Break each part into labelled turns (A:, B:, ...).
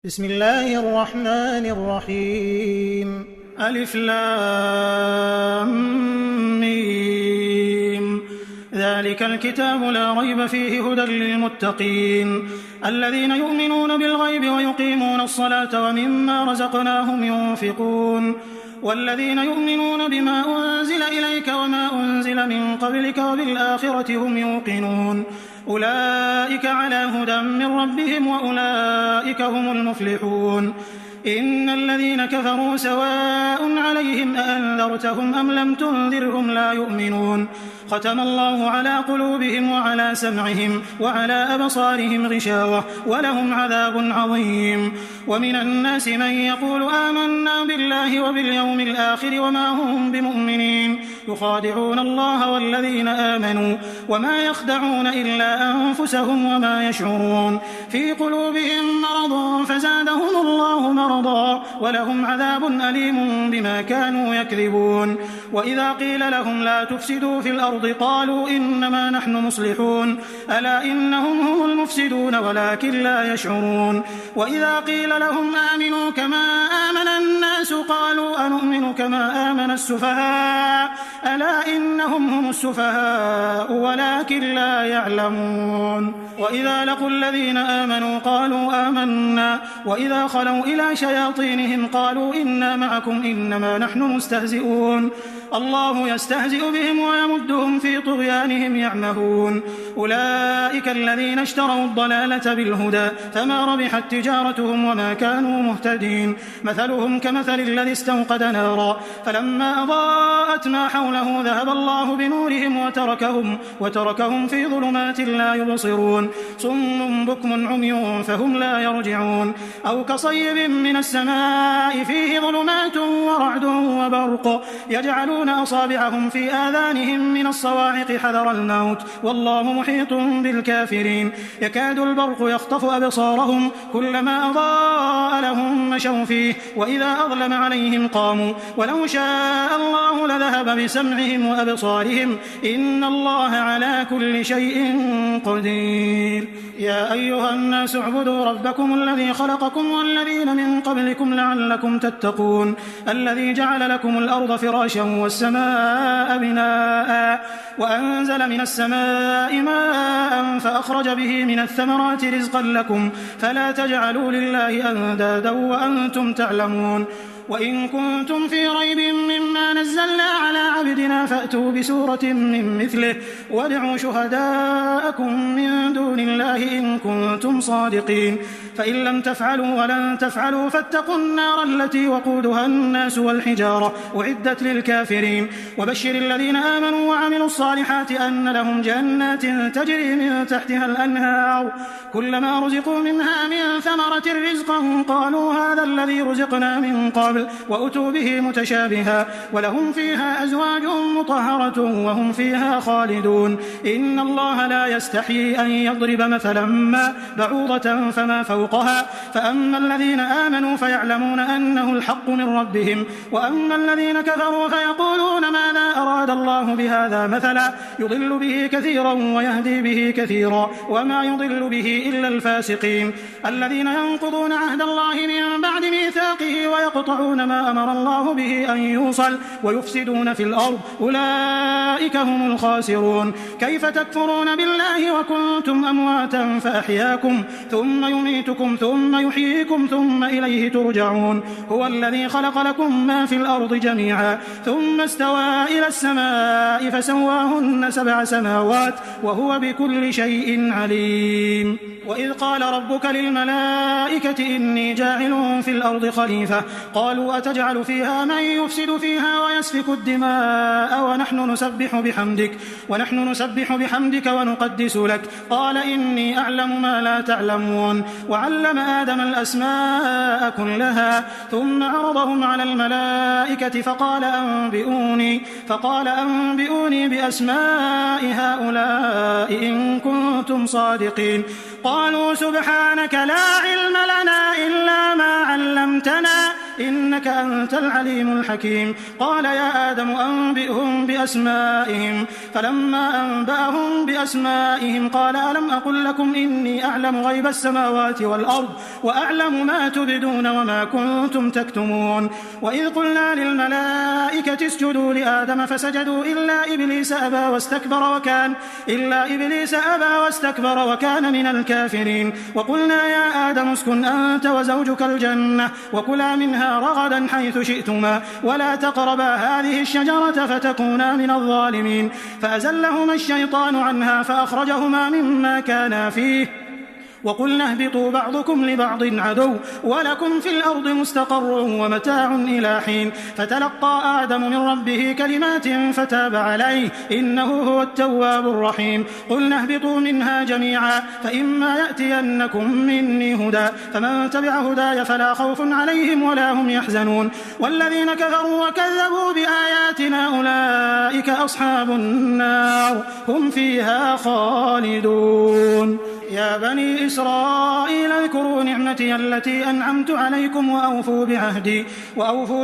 A: بسم الله الرحمن الرحيم. ألف لام ميم. ذلك الكتاب لا ريب فيه هدى للمتقين الذين يؤمنون بالغيب ويقيمون الصلاة ومما رزقناهم ينفقون والذين يؤمنون بما أنزل إليك وما أنزل من قبلك وبالآخرة هم يوقنون أولئك على هدى من ربهم وأولئك هم المفلحون. إن الذين كفروا سواء عليهم أأنذرتهم أم لم تنذرهم لا يؤمنون ختم الله على قلوبهم وعلى سمعهم وعلى أبصارهم غشاوة ولهم عذاب عظيم. ومن الناس من يقول آمنا بالله وباليوم الآخر وما هم بمؤمنين يخادعون الله والذين آمنوا وما يخدعون إلا أنفسهم وما يشعرون في قلوبهم مرض فزادهم الله مرضا ولهم عذاب أليم بما كانوا يكذبون. وإذا قيل لهم لا تفسدوا في الأرض قالوا إنما نحن مصلحون ألا إنهم هم المفسدون ولكن لا يشعرون. وإذا قيل لهم آمنوا كما آمن الناس قالوا أنؤمن كما آمن السفهاء ألا إنهم هم السفهاء ولكن لا يعلمون. وإذا لقوا الذين آمنوا قالوا آمنا وإذا خلوا إلى شياطينهم قالوا إنا معكم إنما نحن مستهزئون الله يستهزئ بهم ويمدهم في طغيانهم يعمهون. أولئك الذين اشتروا الضلالة بالهدى فما ربحت تجارتهم وما كانوا مهتدين مثلهم كمثل الذي استوقد نارا فلما أضاءت ما حوله ذهب الله بنورهم وتركهم في ظلمات لا يبصرون صم بكم عمي فهم لا يرجعون. أو كصيب من السماء فيه ظلمات ورعد وبرق يجعلون أصابعهم في آذانهم من الصواعق حذر الموت والله محيط بالكافرين يكاد البرق يخطف أبصارهم كلما أضاء لهم مشوا فيه وإذا أظلم عليهم قاموا ولو شاء الله لذهب بسمعهم وأبصارهم إن الله على كل شيء قدير. يا أيها الناس اعبدوا ربكم الذي خلقكم والذين من قبلكم لعلكم تتقون الذي جعل لكم الأرض فراشا والسماء بناء وأنزل من السماء ماء فأخرج به من الثمرات رزقا لكم فلا تجعلوا لله أندادا وأنتم تعلمون. وإن كنتم في ريب مما نزلنا على عبدنا فأتوا بسورة من مثله وادعوا شهداءكم من دون الله إن كنتم صادقين فإن لم تفعلوا ولن تفعلوا فاتقوا النار التي وقودها الناس والحجارة أعدت للكافرين. وبشر الذين آمنوا وعملوا الصالحات أن لهم جنات تجري من تحتها الأنهار كلما رزقوا منها من ثمرة رزقا قالوا هذا الذي رزقنا من قبل وأتوا به متشابها ولهم فيها أزواج مطهرة وهم فيها خالدون. إن الله لا يستحيي أن يضرب مثلا ما بعوضة فما فوقها فأما الذين آمنوا فيعلمون أنه الحق من ربهم وأما الذين كفروا فيقولون ماذا أراد الله بهذا مثلا يضل به كثيرا ويهدي به كثيرا وما يضل به إلا الفاسقين الذين ينقضون عهد الله من بعد ميثاقه ويقطعون ما أمر الله به أن يوصل ويفسدون في الأرض أولئك هم الخاسرون. كيف تكفرون بالله وكنتم أمواتا فأحياكم ثم يميتكم ثم يحييكم ثم إليه ترجعون. هو الذي خلق لكم ما في الأرض جميعا ثم استوى إلى السماء فسواهن 7 سماوات وهو بكل شيء عليم. وإذ قال ربك للملائكة إني جاعل في الأرض خليفة قالوا أتجعل فيها من يفسد فيها ويسفك الدماء ونحن نسبح بحمدك ونقدس لك قال إني أعلم ما لا تعلمون. وعلم آدم الأسماء كلها ثم عرضهم على الملائكة فقال أنبئوني بأسماء هؤلاء إن كنتم صادقين قالوا سبحانك لا علم لنا إلا ما علمتنا إنك أنت العليم الحكيم. قال يا آدم أنبئهم بأسمائهم. فلما أنبأهم بأسمائهم قال ألم أقل لكم إني أعلم غيب السماوات والأرض وأعلم ما تبدون وما كنتم تكتمون. وإذ قلنا للملائكة اسجدوا لآدم فسجدوا إلا إبليس أبى واستكبر وكان من الكافرين. وقلنا يا آدم اسكن أنت وزوجك الجنة وكلا منها رغدا حيث شئتما ولا تقربا هذه الشجرة فتكونا من الظالمين. فأزلهما الشيطان عنها فأخرجهما مما كانا فيه وقلنا اهبطوا بعضكم لبعض عدو ولكم في الأرض مستقر ومتاع إلى حين. فتلقى آدم من ربه كلمات فتاب عليه إنه هو التواب الرحيم. قلنا اهبطوا منها جميعا فإما يأتينكم مني هدى فمن تبع هداي فلا خوف عليهم ولا هم يحزنون. والذين كفروا وكذبوا بآياتنا أولئك أصحاب النار هم فيها خالدون. يا بني إسرائيل اذكروا نعمتي التي أنعمت عليكم وأوفوا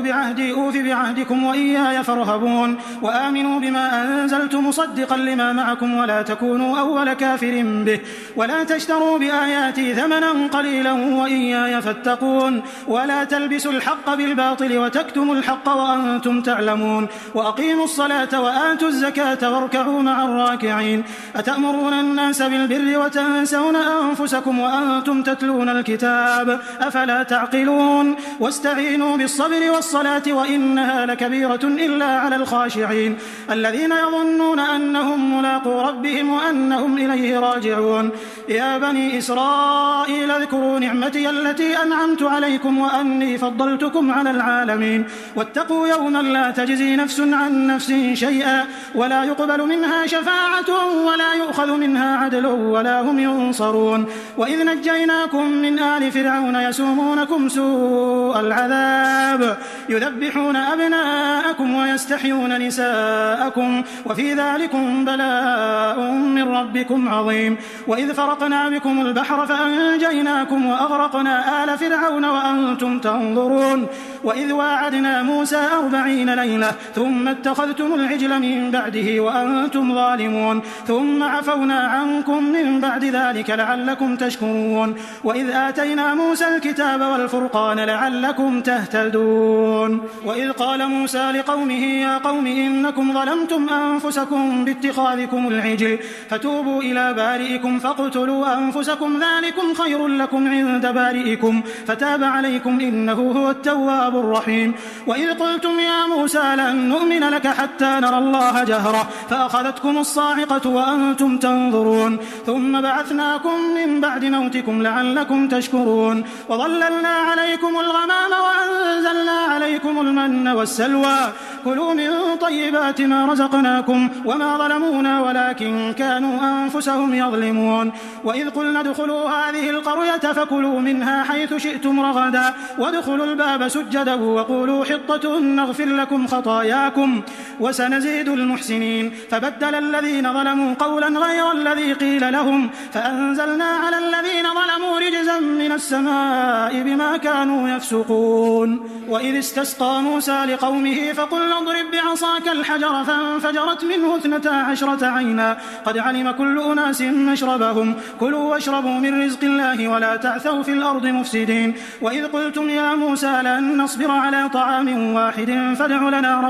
A: بعهدي أوف بعهدكم وإياي فارهبون. وآمنوا بما أنزلت مصدقا لما معكم ولا تكونوا أول كافر به ولا تشتروا بآياتي ثمنا قليلا وإياي فاتقون. ولا تلبسوا الحق بالباطل وتكتموا الحق وأنتم تعلمون. وأقيموا الصلاة وآتوا الزكاة واركعوا مع الراكعين. أتأمرون الناس بالبر وتنسون أنفسكم وأنتم تتلون الكتاب أفلا تعقلون. واستعينوا بالصبر والصلاة وإنها لكبيرة إلا على الخاشعين الذين يظنون أنهم ملاقو ربهم وأنهم إليه راجعون. يا بني إسرائيل اذكروا نعمتي التي أنعمت عليكم وأني فضلتكم على العالمين. واتقوا يوما لا تجزي نفس عن نفس شيئا ولا يقبل منها شفاعة ولا يؤخذ منها عدل ولا هم ينصرون. وإذ نجيناكم من آل فرعون يسومونكم سوء العذاب يذبحون أبناءكم ويستحيون نساءكم وفي ذلكم بلاء من ربكم عظيم. وإذ فرقنا بكم البحر فأنجيناكم وأغرقنا آل فرعون وأنتم تنظرون. وإذ واعدنا موسى 40 ليلة ثم اتخذتم العجل من بعده وأنتم ظالمون ثم عفونا عنكم من بعد ذلك لعلكم تشكرون. وإذ آتينا موسى الكتاب والفرقان لعلكم تهتدون. وإذ قال موسى لقومه يا قوم إنكم ظلمتم أنفسكم باتخاذكم العجل فتوبوا إلى بارئكم فاقتلوا أنفسكم ذلكم خير لكم عند بارئكم فتاب عليكم إنه هو التواب الرحيم. وإذ قلتم يا موسى لن نؤمن لك حتى نرى الله جهرة فأخذتكم الصاعقة وأنتم تنظرون ثم بعثناكم من بعد موتكم لعلكم تشكرون. وظللنا عليكم الغمام وأنزلنا عليكم المن والسلوى كلوا من طيبات ما رزقناكم وما ظلمونا ولكن كانوا أنفسهم يظلمون. وإذ قلنا ادخلوا هذه القرية فكلوا منها حيث شئتم رغدا وادخلوا الباب سجدا وقولوا حطة نغفر لكم خطاياكم وسنزيد المحسنين. فبدل الذين ظلموا قولا غير الذي قيل لهم فأنزلنا على الذين ظلموا رجزا من السماء بما كانوا يفسقون. وإذ استسقى موسى لقومه فقل اضرب بعصاك الحجر فانفجرت منه 12 عينا قد علم كل أناس مشربهم كلوا واشربوا من رزق الله ولا تعثوا في الأرض مفسدين. وإذ قلتم يا موسى لن نصبر على طعام واحد فادع لنا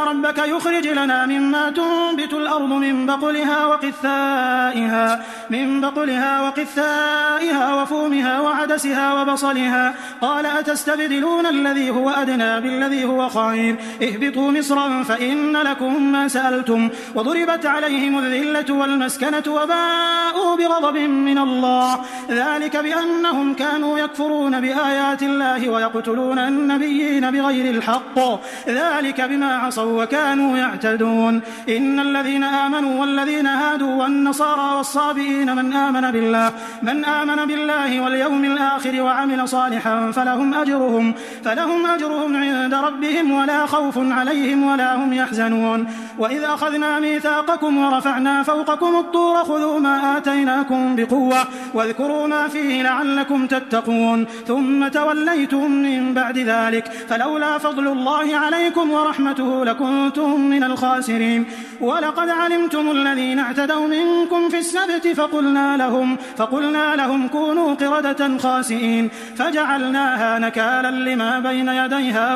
A: ربك يخرج لنا مما تنبت الأرض من بقلها وقثائها وفومها وعدسها وبصلها قال أتستبدلون الذي هو أدنى بالذي هو خير اهبطوا مصرا فإن لكم ما سألتم وضربت عليهم الذلة والمسكنة وباءوا بغضب من الله ذلك بأنهم كانوا يكفرون بآيات الله ويقتلون النبيين بغير الحق ذلك بما عصوا وكانوا يعتدون. إن الذين آمنوا والذين هادوا والنصارى والصابئين من آمن بالله واليوم الآخر وعمل صالحا فلهم أجرهم عند ربهم ولا خوف عليهم ولا هم يحزنون. وإذ أخذنا ميثاقكم ورفعنا فوقكم الطور خذوا ما آتيناكم بقوة واذكروا ما فيه لعلكم تتقون ثم توليتم من بعد ذلك فلولا فضل الله عليكم ورحمته لكنتم من الخاسرين. ولقد علمتم الذين اعتدوا منكم في السبت فقلنا لهم كونوا قردة خاسئين فجعلناها نكالا لما بين يديها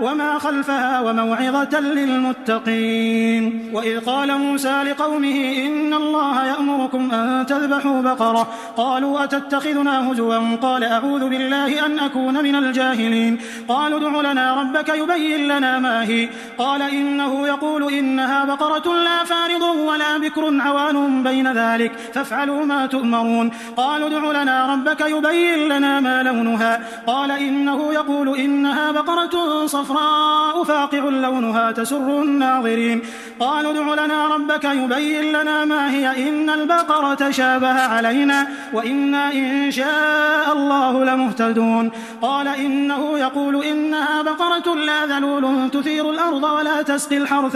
A: وما خلفها وموعظة للمتقين. وإذ قال موسى لقومه إن الله يأمركم أن تذبحوا بقرة قالوا أتتخذنا هزوا قال أعوذ بالله أن أكون من الجاهلين. قالوا ادع لنا ربك يبين لنا ما هي قال إنه يقول إنها بقرة لا فارض ولا بكر عوان بين ذلك فافعلوا ما تؤمرون. قالوا ادع لنا ربك يبين لنا ما لونها قال إنه يقول إنها بقرة صفراء فاقع لونها تسر الناظرين. قالوا ادع لنا ربك يبين لنا ما هي إن البقرة شابه علينا وإنا إن شاء الله لمهتدون. قال إنه يقول إنها بقرة لا ذلول تثير الأرض ولا تسقي الحرث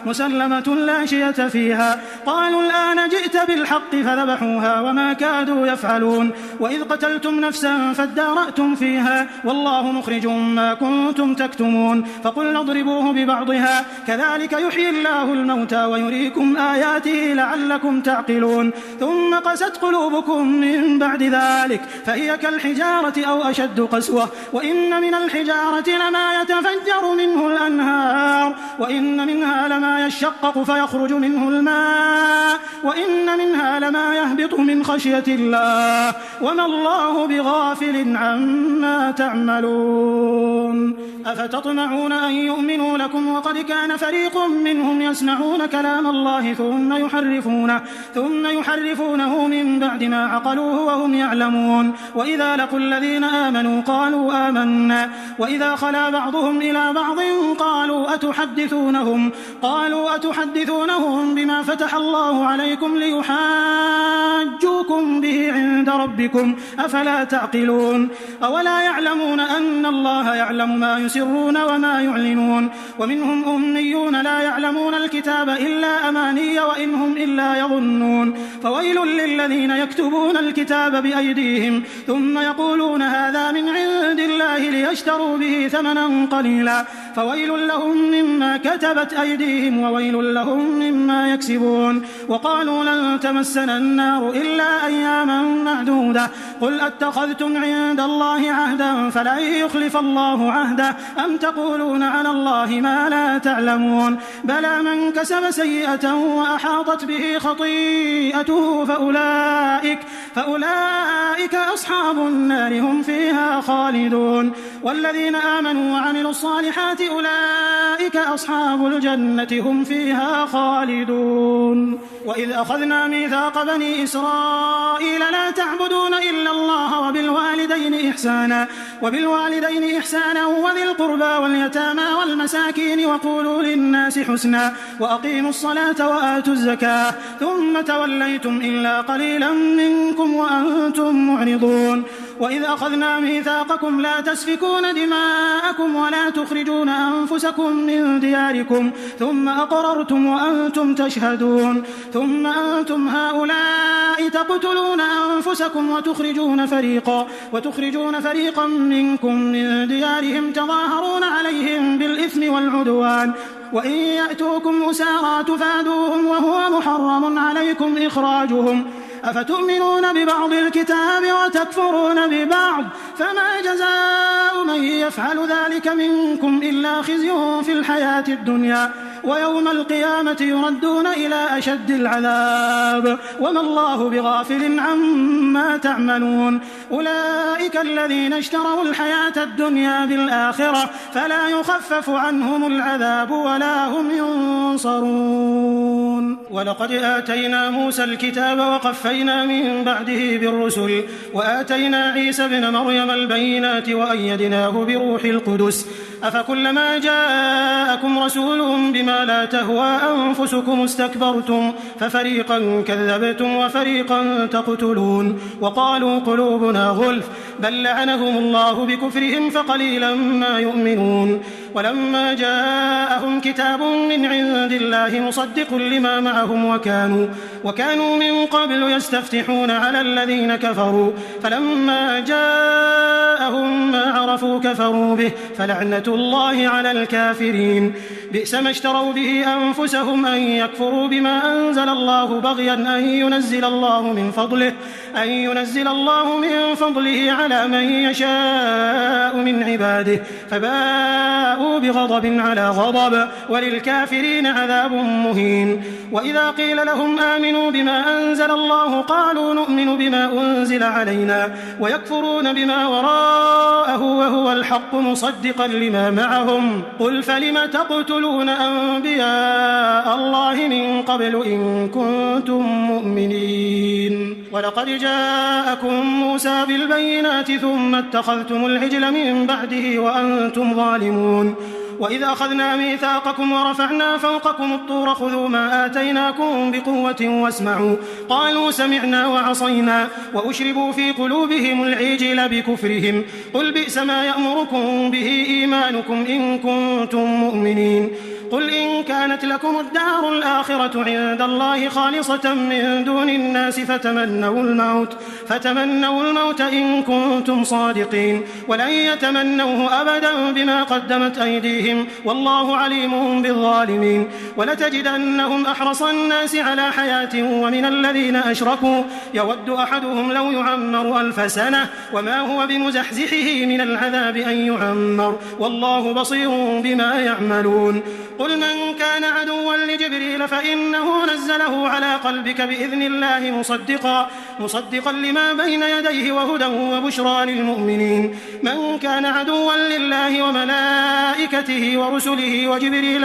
A: مسلمة لا شية فيها. قالوا الآن جئت بالحق فذبحوها وما كادوا يفعلون. وإذ قتلتم نفسا فادارأتم فيها والله مخرج ما كنتم تكتمون. فقلنا اضربوه ببعضها كذلك يحيي الله الموتى ويريكم آياته لعلكم تعقلون. ثم قست قلوبكم من بعد ذلك فهي كالحجارة أو أشد قسوة وإن من الحجارة لما يتفجر منه الأنهار وإن منها لما يشقق فيخرج منه الماء وإن منها لما يهبط من خشية الله وما الله بغافل عما تعملون. أفتطمعون أن يؤمنوا لكم وقد كان فريق منهم يسمعون كلام الله ثم يحرفونه من بعد ما عقلوه وهم يعلمون. وإذا لقوا الذين آمنوا قالوا آمنا وإذا خلا بعضهم إلى بعض قالوا أتحدثونهم بما فتح الله عليكم ليحاجوكم به عند ربكم أفلا تعقلون. أولا يعلمون أن الله يعلم ما يسرون وما يعلنون. ومنهم أميون لا يعلمون الكتاب إلا أماني وإن هم إلا يظنون. فويل للذين يكتبون الكتاب بأيديهم ثم يقولون هذا من عند الله ليشتروا به ثمنا قليلا فويل لهم مما كتبت أيديهم وويل لهم مما يكسبون. وقالوا لن تمسنا النار إلا أياما معدودة قل أتخذتم عند الله عهدا فلن يخلف الله عهده أم تقولون على الله ما لا تعلمون. بلى من كسب سيئة وأحاطت به خطيئته فأولئك أصحاب النار هم فيها خالدون. والذين آمنوا وعملوا الصالحات أولئك أصحاب الجنة هم فيها خالدون. وإذ أخذنا ميثاق بني إسرائيل لا تعبدون إلا الله وبالوالدين إحسانا وذي القربى واليتامى والمساكين وقولوا للناس حسنا وأقيموا الصلاة وآتوا الزكاة ثم توليتم إلا قليلا منكم وأنتم معرضون. وإذ أخذنا ميثاقكم لا تسفكون دماءكم ولا تخرجون أنفسكم من دياركم ثم أقررتم وأنتم تشهدون ثم أنتم هؤلاء تقتلون أنفسكم وتخرجون فريقا منكم من ديارهم تظاهرون عليهم بالإثم والعدوان وإن يأتوكم أسارى تفادوهم وهو محرم عليكم إخراجهم أفتؤمنون ببعض الكتاب وتكفرون ببعض فما جزاء من يفعل ذلك منكم إلا خزي في الحياة الدنيا ويوم القيامة يردون إلى أشد العذاب وما الله بغافل عما تعملون. أولئك الذين اشتروا الحياة الدنيا بالآخرة فلا يخفف عنهم العذاب ولا هم ينصرون. ولقد آتينا موسى الكتاب وقفينا من بعده بالرسل وآتينا عيسى ابن مريم البينات وأيدناه بروح القدس أفكلما جاءكم رسول بما لا تهوى أنفسكم استكبرتم ففريقا كذبتم وفريقا تقتلون وقالوا قلوبنا غلف بل لعنهم الله بكفرهم فقليلا ما يؤمنون. ولما جاءهم كتاب من عند الله مصدق لما معهم وكانوا من قبل يستفتحون على الذين كفروا فلما جاءهم ما عرفوا كفروا به فلعنة الله على الكافرين. بئس ما اشتروا به أنفسهم أن يكفروا بما أنزل الله بغيا أن ينزل الله من فضله على من يشاء من عباده فباءوا بغضب على غضب وللكافرين عذاب مهين. وإذا قيل لهم آمنوا بما أنزل الله قالوا نؤمن بما أنزل علينا ويكفرون بما وراءه وهو الحق مصدقا لما معهم قل فلم تقتلون أنبياء الله من قبل إن كنتم مؤمنين. ولقد جاءكم موسى بالبينات ثم اتخذتم العجل من بعده وأنتم ظالمون. وإذ أخذنا ميثاقكم ورفعنا فوقكم الطور خذوا ما آتيناكم بقوة واسمعوا قالوا سمعنا وعصينا وأشربوا في قلوبهم العجل بكفرهم قل بئس ما يأمركم به إيمانكم إن كنتم مؤمنين. قل إن كانت لكم الدار الآخرة عند الله خالصة من دون الناس فتمنوا الموت إن كنتم صادقين ولن يتمنوه أبدا بما قدمت أيديهم والله عليم بالظالمين. ولتجدنهم أحرص الناس على حياة ومن الذين أشركوا يود أحدهم لو يعمر 1000 سنة وما هو بمزحزحه من العذاب أن يعمر والله بصير بما يعملون. قل من كان عدوا لجبريل فإنه نزله على قلبك بإذن الله مصدقا لما بين يديه وهدى وبشرى للمؤمنين. من كان عدوا لله وملائكته ورسله وجبريل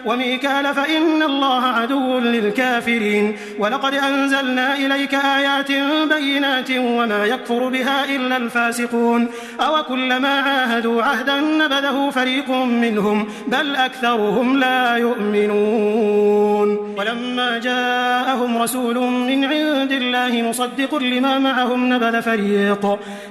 A: وميكال فإن الله عدو للكافرين. ولقد أنزلنا إليك آيات بينات وما يكفر بها إلا الفاسقون أو كلما عاهدوا عهدا نبذه فريق منهم بل أكثرهم لا يؤمنون. ولما جاءهم رسول من عند الله مصدق لما معهم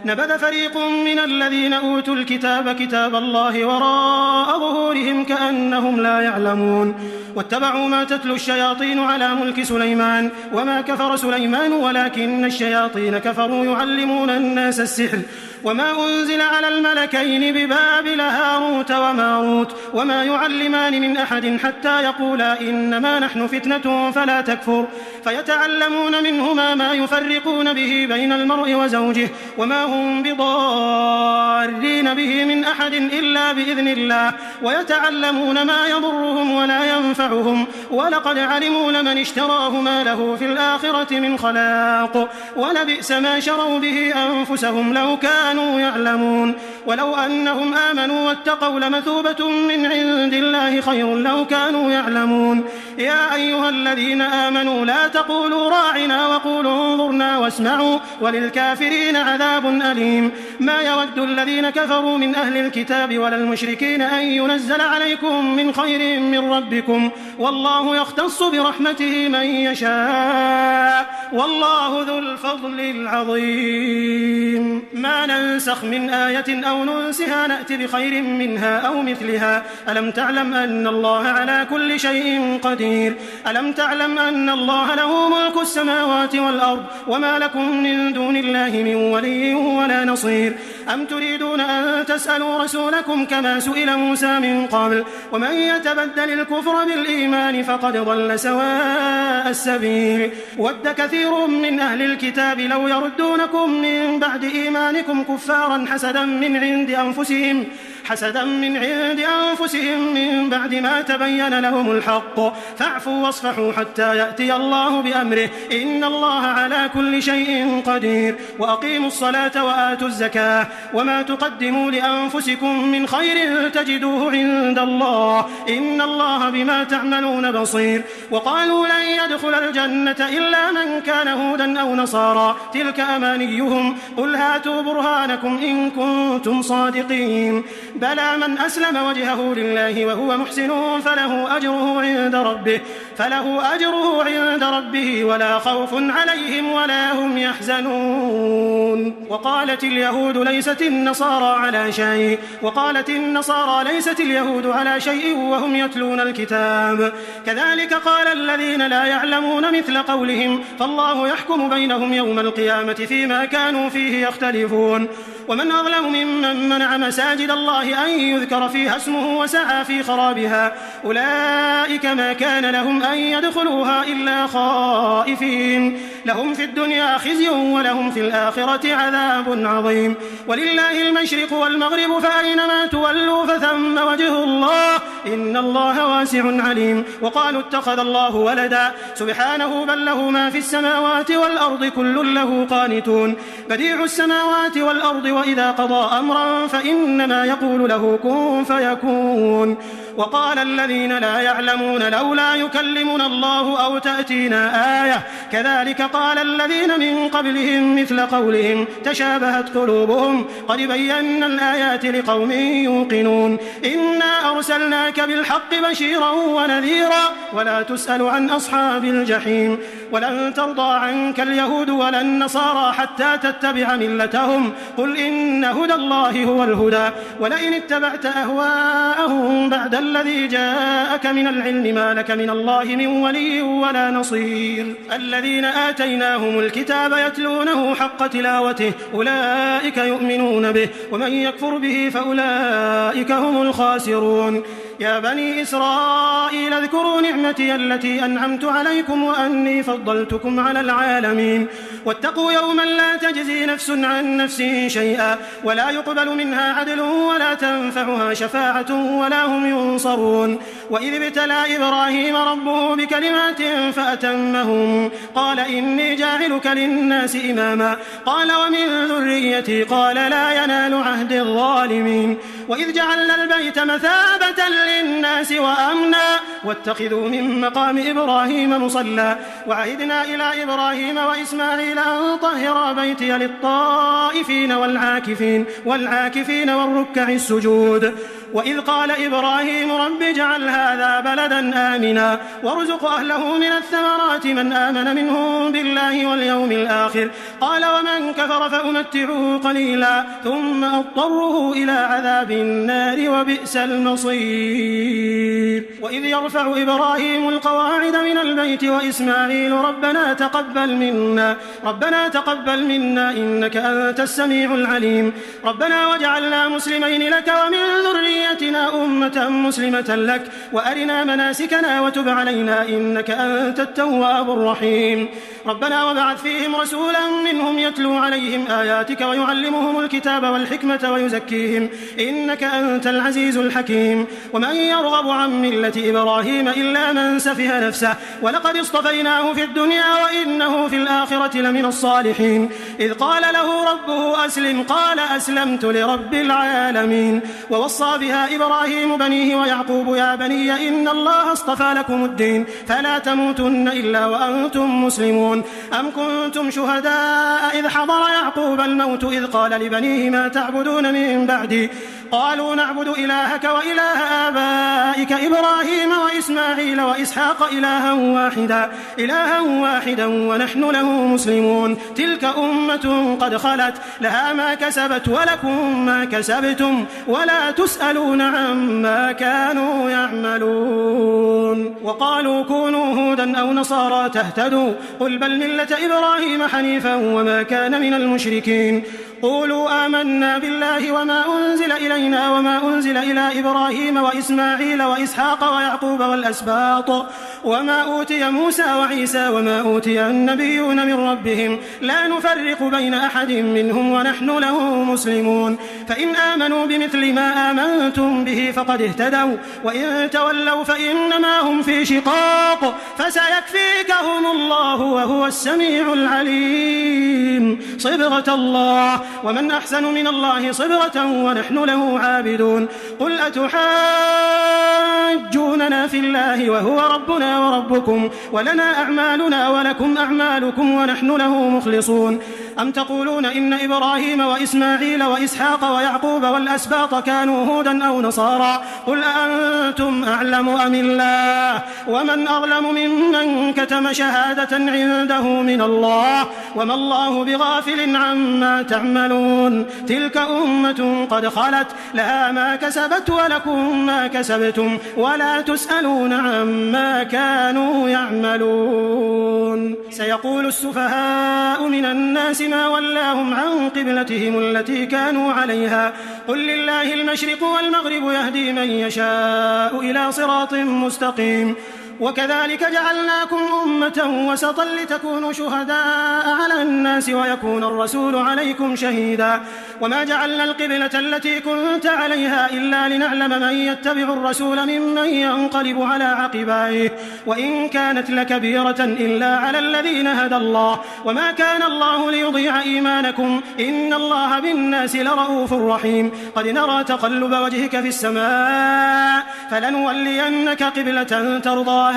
A: نبذ فريق من الذين أوتوا الكتاب كتاب الله وراء ظهورهم كأنهم لا يعلمون. واتبعوا ما تتلو الشياطين على ملك سليمان وما كفر سليمان ولكن الشياطين كفروا يعلمون الناس السحر وما أنزل على الملكين ببابل هاروت وماروت وما يعلمان من أحد حتى يقولا إنما نحن فتنة فلا تكفر فيتعلمون منهما ما يفرقون به بين المرء وزوجه وما هم بضارين به من أحد إلا بإذن الله ويتعلمون ما يضرهم ولا ينفعهم ولقد علموا لمن اشتراه ما له في الآخرة من خلاق ولبئس ما شروا به أنفسهم لو كانوا يعلمون. ولو أنهم آمنوا واتقوا لمثوبة من عند الله خير لو كانوا يعلمون. يا أيها الذين آمنوا لا تقولوا راعنا وقولوا انظرنا واسمعوا وللكافرين عذاب أليم. ما يود الذين كفروا من أهل الكتاب ولا المشركين أن ينزل عليكم من خير من ربكم والله يختص برحمته من يشاء والله ذو الفضل العظيم. ما ننسخ من آية أو ننسها نأتي بخير منها أو مثلها ألم تعلم أن الله على كل شيء قدير. ألم تعلم أن الله له ملك السماوات والأرض وما لكم من دون الله من ولي ولا نصير. أم تريدون أن تسألوا رسولكم كما سئل موسى من قبل ومن يتبدل الكفر بالإيمان فقد ضل سواء السبيل. ود كثير من أهل الكتاب لو يردونكم من بعد إيمانكم كفارا حسدا من عند أنفسهم من بعد ما تبين لهم الحق فاعفوا واصفحوا حتى يأتي الله بأمره إن الله على كل شيء قدير وأقيموا الصلاة وآتوا الزكاة وما تقدموا لأنفسكم من خير تجدوه عند الله إن الله بما تعملون بصير وقالوا لن يدخل الجنة إلا من كان هودا أو نصارى تلك أمانيهم قل هاتوا برهانكم إن كنتم صادقين بلى من أسلم وجهه لله وهو محسن فله أجره عند ربه ولا خوف عليهم ولا هم يحزنون وقالت اليهود ليست النصارى على شيء وقالت النصارى ليست اليهود على شيء وهم يتلون الكتاب كذلك قال الذين لا يعلمون مثل قولهم فالله يحكم بينهم يوم القيامة فيما كانوا فيه يختلفون ومن أظلم ممن منع مساجد الله أن يذكر فيها اسمه وسعى في خرابها أولئك ما كان لهم أن يدخلوها إلا خائفين لهم في الدنيا خزي ولهم في الآخرة عذاب عظيم ولله المشرق والمغرب فأينما تولوا فثم وجه الله إن الله واسع عليم وقالوا اتخذ الله ولدا سبحانه بل له ما في السماوات والأرض كل له قانتون بديع السماوات والأرض وإذا قضى أمرا فإنما يقول له كن فيكون وقال الذين لا يعلمون لولا يكلمنا الله أو تأتينا آية كذلك قال الذين من قبلهم مثل قولهم تشابهت قلوبهم قد بينا الآيات لقوم يوقنون إنا أرسلناك بالحق بشيرا ونذيرا ولا تسأل عن أصحاب الجحيم ولن ترضى عنك اليهود ولا النصارى حتى تتبع ملتهم قل إن هدى الله هو الهدى ولئن اتبعت أهواءهم بعد الذي جاءك من العلم ما لك من الله من ولي ولا نصير الذين آتيناهم الكتاب يتلونه حق تلاوته أولئك يؤمنون به ومن يكفر به فأولئك هم الخاسرون يا بني إسرائيل اذكروا نعمتي التي أنعمت عليكم وأني فضلتكم على العالمين واتقوا يوما لا تجزي نفس عن نفس شيئا ولا يقبل منها عدل ولا تنفعها شفاعة ولا هم ينصرون وإذ ابتلى إبراهيم ربه بكلمات فأتمهم قال إني جاعلك للناس إماما قال ومن ذريتي قال لا ينال عهد الظالمين وإذ جعلنا البيت مثابة للناس وأمنا واتخذوا من مقام إبراهيم مصلى وعهدنا إلى إبراهيم وإسماعيل أن طهرا بيتي للطائفين والعاكفين والركع السجود وإذ قال إبراهيم رب اجعل هذا بلدا آمنا وارزق أهله من الثمرات من آمن منهم بالله واليوم الآخر قال ومن كفر فأمتعه قليلا ثم أضطره إلى عذاب النار وبئس المصير وإذ يرفع إبراهيم القواعد من البيت وإسماعيل ربنا تقبل منا إنك أنت السميع العليم ربنا وجعلنا مسلمين لك ومن ذريتنا أمة مسلمة لك وأرنا مناسكنا وتب علينا إنك أنت التواب الرحيم ربنا وبعث فيهم رسولا منهم يتلو عليهم آياتك ويعلمهم الكتاب والحكمة ويزكيهم إنك أنت العزيز الحكيم ومن يرغب عن ملة إبراهيم إلا من سفه نفسه ولقد اصطفيناه في الدنيا وإنه في الآخرة لمن الصالحين إذ قال له ربه أسلم قال أسلمت لرب العالمين ووصى بها إبراهيم بنيه ويعقوب يا بني إن الله اصطفى لكم الدين فلا تموتن إلا وأنتم مسلمون أم كنتم شهداء إذ حضر يعقوب الموت إذ قال لبنيه ما تعبدون من بعدي قالوا نعبد إلهك وإله آبائك إبراهيم وإسماعيل وإسحاق إلها واحدا ونحن له مسلمون تلك أمة قد خلت لها ما كسبت ولكم ما كسبتم ولا تسألون عما كانوا يعملون وقالوا كونوا هودا أو نصارى تهتدوا قل بل ملة إبراهيم حنيفا وما كان من المشركين قولوا آمنا بالله وما أنزل إلينا وما أنزل إلى إبراهيم وإسماعيل وإسحاق ويعقوب والأسباط وما أوتي موسى وعيسى وما أوتي النبيون من ربهم لا نفرق بين أحد منهم ونحن له مسلمون فإن آمنوا بمثل ما آمنتم به فقد اهتدوا وإن تولوا فإنما هم في شقاق فسيكفيكهم الله وهو السميع العليم صبغة الله ومن أحسن من الله صبغة ونحن له عابدون قل أتحاجوننا في الله وهو ربنا وربكم ولنا أعمالنا ولكم أعمالكم ونحن له مخلصون أم تقولون إن إبراهيم وإسماعيل وإسحاق ويعقوب والأسباط كانوا هودا أو نصارى قل أأنتم أعلم أم الله ومن أظلم ممن كتم شهادة عنده من الله وما الله بغافل عما تعملون تلك أمة قد خلت لها ما كسبت ولكم ما كسبتم ولا تسألون عما كانوا يعملون سيقول السفهاء من الناس ما ولاهم عن قبلتهم التي كانوا عليها قل لله المشرق والمغرب يهدي من يشاء إلى صراط مستقيم وكذلك جعلناكم أمة وسطا لتكونوا شهداء على الناس ويكون الرسول عليكم شهيدا وما جعلنا القبلة التي كنت عليها إلا لنعلم من يتبع الرسول ممن ينقلب على عقبيه وإن كانت لكبيرة إلا على الذين هدى الله وما كان الله ليضيع إيمانكم إن الله بالناس لرؤوف رحيم قد نرى تقلب وجهك في السماء فلنولينك قبلة ترضاها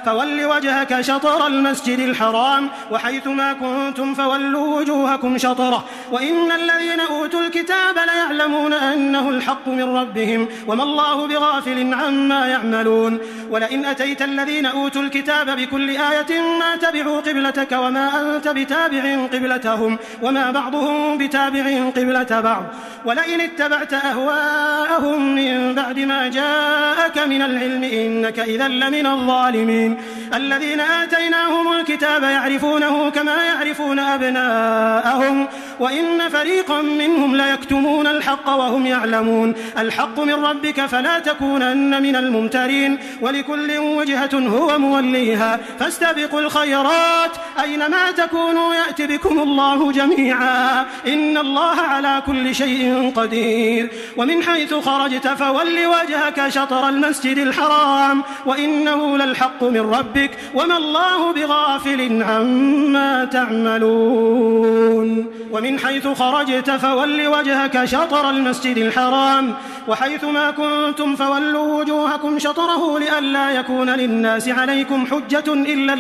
A: فول وجهك شطر المسجد الحرام وحيث ما كنتم فولوا وجوهكم شطره وإن الذين أوتوا الكتاب ليعلمون أنه الحق من ربهم وما الله بغافل عما يعملون ولئن أتيت الذين أوتوا الكتاب بكل آية ما تبعوا قبلتك وما أنت بتابع قبلتهم وما بعضهم بتابع قبلة بعض ولئن اتبعت أهواءهم من بعد ما جاءك من العلم إنك إذا لمن الظالمين الذين آتيناهم الكتاب يعرفونه كما يعرفون أبناءهم وإن فريقا منهم ليكتمون الحق وهم يعلمون الحق من ربك فلا تكونن من الممترين ولكل وجهة هو موليها فاستبقوا الخيرات أينما تكونوا يأتي بكم الله جميعا إن الله على كل شيء قدير ومن حيث خرجت فول وجهك شطر المسجد الحرام وإنه للحق من ربك وما الله بغافل عما تعملون ومن حيث خرجت فول وجهك شطر المسجد الحرام وحيث ما كنتم فولوا وجوهكم شطره لئلا يكون للناس عليكم حجة إلا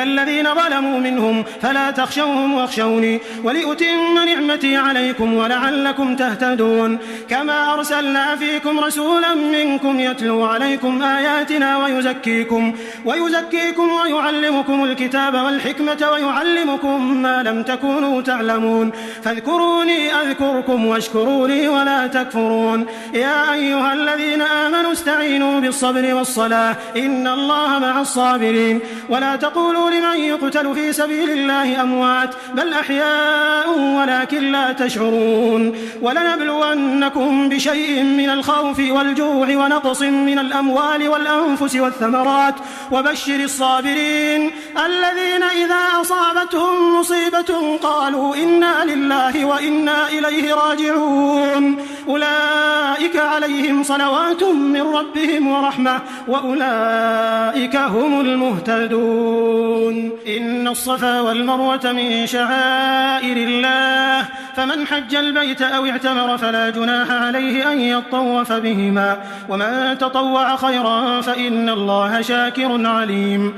A: الذين ظلموا منهم فلا تخشوهم واخشوني ولأتم نعمتي عليكم ولعلكم تهتدون كما أرسلنا فيكم رسولا منكم يتلو عليكم آياتنا ويزكيكم ويعلمكم الكتاب والحكمة ويعلمكم ما لم تكونوا تعلمون فاذكروني أذكركم واشكروا لي ولا تكفرون يا أيها الذين آمنوا استعينوا بالصبر والصلاة إن الله مع الصابرين ولا تقولوا لمن يقتل في سبيل الله أموات بل أحياء ولكن لا تشعرون ولنبلونكم بشيء من الخوف والجوع ونقص من الأموال والأنفس والثمرات وبشر الصابرين الذين إذا أصابتهم مصيبة قالوا إنا لله وإنا إليه راجعون أولئك عليهم صلوات من ربهم ورحمة وأولئك هم المهتدون إن الصفا والمروة من شعائر الله فمن حج البيت أو اعتمر فلا جناح عليه أن يطوف بهما ومن تطوع خيرا فإن الله شاكر عليم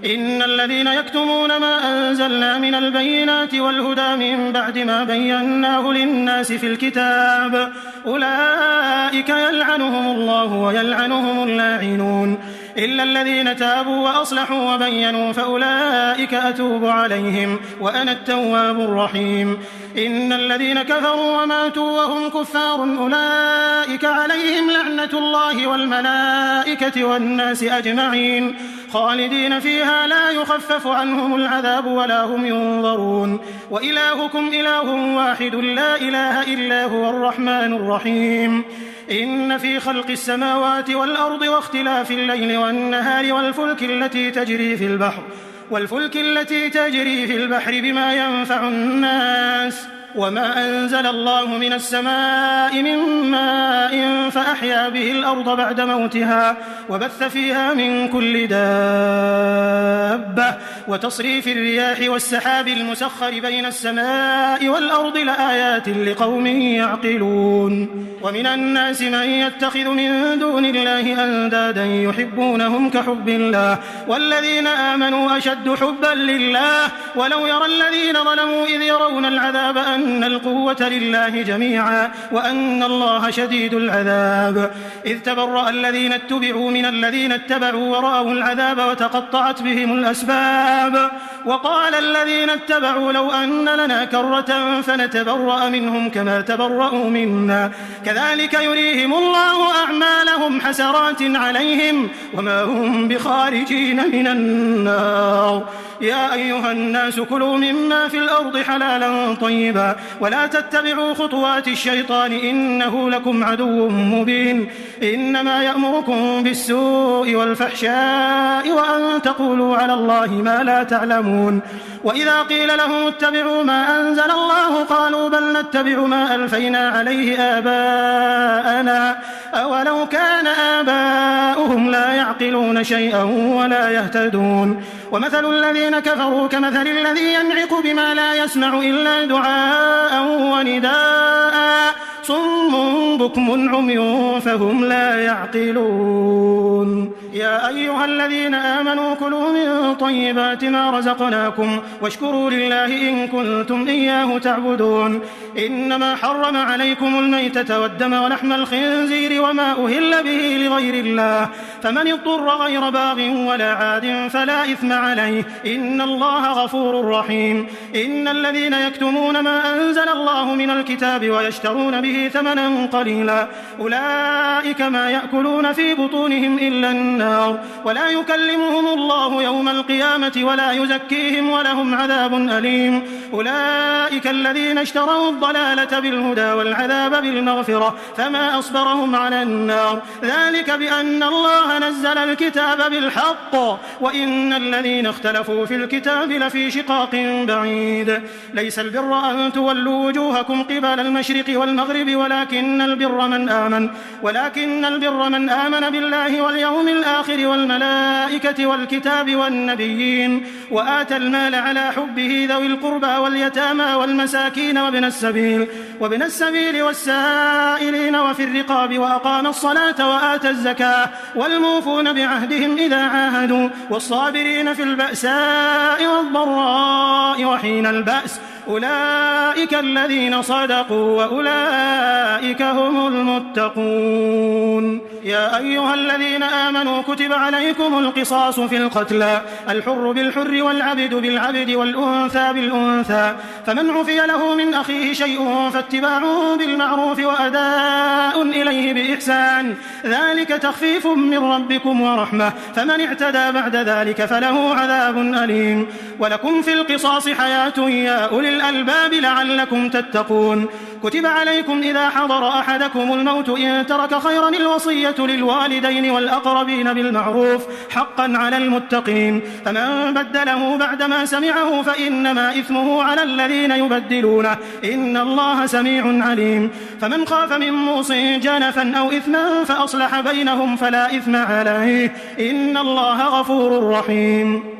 A: إن الذين يكتمون ما أنزلنا من البينات والهدى من بعد ما بيناه للناس في الكتاب أولئك يلعنهم الله ويلعنهم اللاعنون إلا الذين تابوا وأصلحوا وبينوا فأولئك أتوب عليهم وأنا التواب الرحيم إن الذين كفروا وماتوا وهم كفار أولئك عليهم لعنة الله والملائكة والناس أجمعين خالدين فيها لا يخفف عنهم العذاب ولا هم ينظرون وإلهكم إله واحد لا إله إلا هو الرحمن الرحيم إن في خلق السماوات والأرض واختلاف الليل والنهار والفلك التي تجري في البحر بما ينفع الناس وما أنزل الله من السماء من ماء فأحيا به الأرض بعد موتها وبث فيها من كل دابة وتصريف الرياح والسحاب المسخر بين السماء والأرض لآيات لقوم يعقلون ومن الناس من يتخذ من دون الله أندادا يحبونهم كحب الله والذين آمنوا أشد حبا لله ولو يرى الذين ظلموا إذ يرون العذاب أن القوة لله جميعا وأن الله شديد العذاب إذ تبرأ الذين اتبعوا من الذين اتبعوا ورأوا العذاب وتقطعت بهم الأسباب وقال الذين اتبعوا لو أن لنا كرة فنتبرأ منهم كما تبرأوا منا كذلك يريهم الله أعمالهم حسرات عليهم وما هم بخارجين من النار يا أيها الناس كلوا مما في الأرض حلالا طيبا ولا تتبعوا خطوات الشيطان إنه لكم عدو مبين إنما يأمركم بالسوء والفحشاء وأن تقولوا على الله ما لا تعلمون وإذا قيل لهم اتبعوا ما أنزل الله قالوا بل نتبع ما ألفينا عليه آباءنا أولو كان آباؤهم لا يعقلون شيئا ولا يهتدون ومثل الذين كفروا كمثل الذي ينعق بما لا يسمع إلا دعاء ونداء صم بكم عمي فهم لا يعقلون يا أيها الذين آمنوا كلوا من طيبات ما رزقناكم واشكروا لله إن كنتم إياه تعبدون إنما حرم عليكم الميتة والدم ولحم الخنزير وما أهل به لغير الله فمن اضطر غير باغ ولا عاد فلا إثم عليه إن الله غفور رحيم إن الذين يكتمون ما أنزل الله من الكتاب ويشترون به ثمنا قليلا أولئك ما يأكلون في بطونهم إلا النار ولا يكلمهم الله يوم القيامة ولا يزكيهم ولهم عذاب أليم أولئك الذين اشتروا الضلالة بالهدى والعذاب بالمغفرة فما أصبرهم على النار ذلك بأن الله نزل الكتاب بالحق وإن الذين اختلفوا في الكتاب لفي شقاق بعيد ليس البر أن تولوا وجوهكم قبل المشرق والمغرب ولكن البر من آمن بالله واليوم الآخر والملائكة والكتاب والنبيين وآتى المال على حبه ذوي القربى واليتامى والمساكين وابن السبيل والسائلين وفي الرقاب وأقام الصلاة وآتى الزكاة والموفون بعهدهم إذا عاهدوا والصابرين في البأساء والضراء وحين البأس أولئك الذين صدقوا وأولئك هم المتقون يا أيها الذين آمنوا كتب عليكم القصاص في القتلى الحر بالحر والعبد بالعبد والأنثى بالأنثى فمن عفي له من أخيه شيء فاتباع بالمعروف وأداء إليه بإحسان ذلك تخفيف من ربكم ورحمة فمن اعتدى بعد ذلك فله عذاب أليم ولكم في القصاص حياة يا أولي الألباب لعلكم تتقون كتب عليكم إذا حضر أحدكم الموت إن ترك خيرا الوصية للوالدين والأقربين بالمعروف حقا على المتقين فمن بدله بعدما سمعه فإنما إثمه على الذين يبدلونه إن الله سميع عليم فمن خاف من موص جنفا أو إثما فأصلح بينهم فلا إثم عليه إن الله غفور رحيم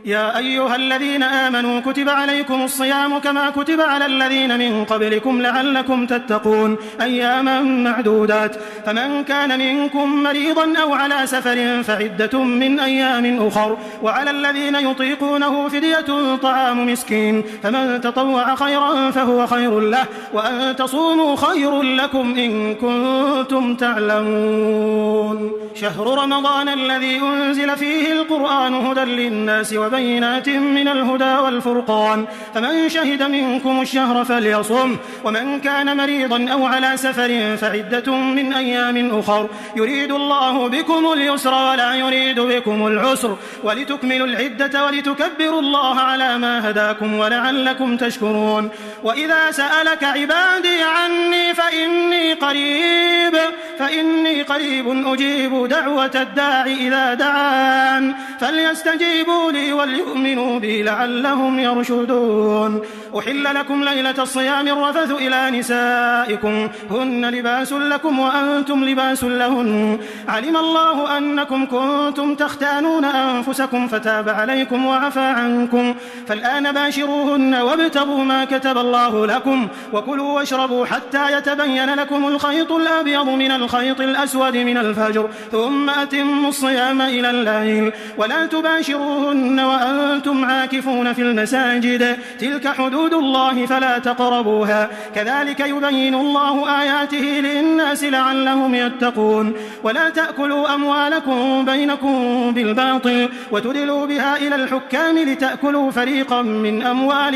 A: يا أيها الذين آمنوا كتب عليكم الصيام كما كتب على الذين من قبلكم لعلكم تتقون أياما معدودات فمن كان منكم مريضا أو على سفر فعدة من أيام أخر وعلى الذين يطيقونه فدية طعام مسكين فمن تطوع خيرا فهو خير له وأن تصوموا خير لكم إن كنتم تعلمون شهر رمضان الذي أنزل فيه القرآن هدى للناس وبينات من الهدى والفرقان، فمن شهد منكم الشهر فليصم، ومن كان مريضا أو على سفر فعدة من أيام أخر، يريد الله بكم اليسر ولا يريد بكم العسر، ولتكملوا العدة ولتكبروا الله على ما هداكم ولعلكم تشكرون. وإذا سألك عبادي عني فإني قريب أجيب دعوة الداع إذا دعان، فليستجيبوا لي وليؤمنوا بي لعلهم يرشدون. أحل لكم ليلة الصيام الرفث إلى نسائكم هن لباس لكم وأنتم لباس لهن، علم الله أنكم كنتم تختانون أنفسكم فتاب عليكم وعفى عنكم، فالآن باشروهن وابتغوا ما كتب الله لكم، وكلوا واشربوا حتى يتبين لكم الخيط الأبيض من الخيط الأسود من الفجر، ثم أتموا الصيام إلى الليل، ولا تباشروهن وأنتم عاكفون في المساجد، تلك حدود الله فلا تقربوها، كذلك يبين الله آياته للناس لعلهم يتقون. ولا تأكلوا أموالكم بينكم بالباطل وتدلوا بها إلى الحكام لتأكلوا فريقا من أموال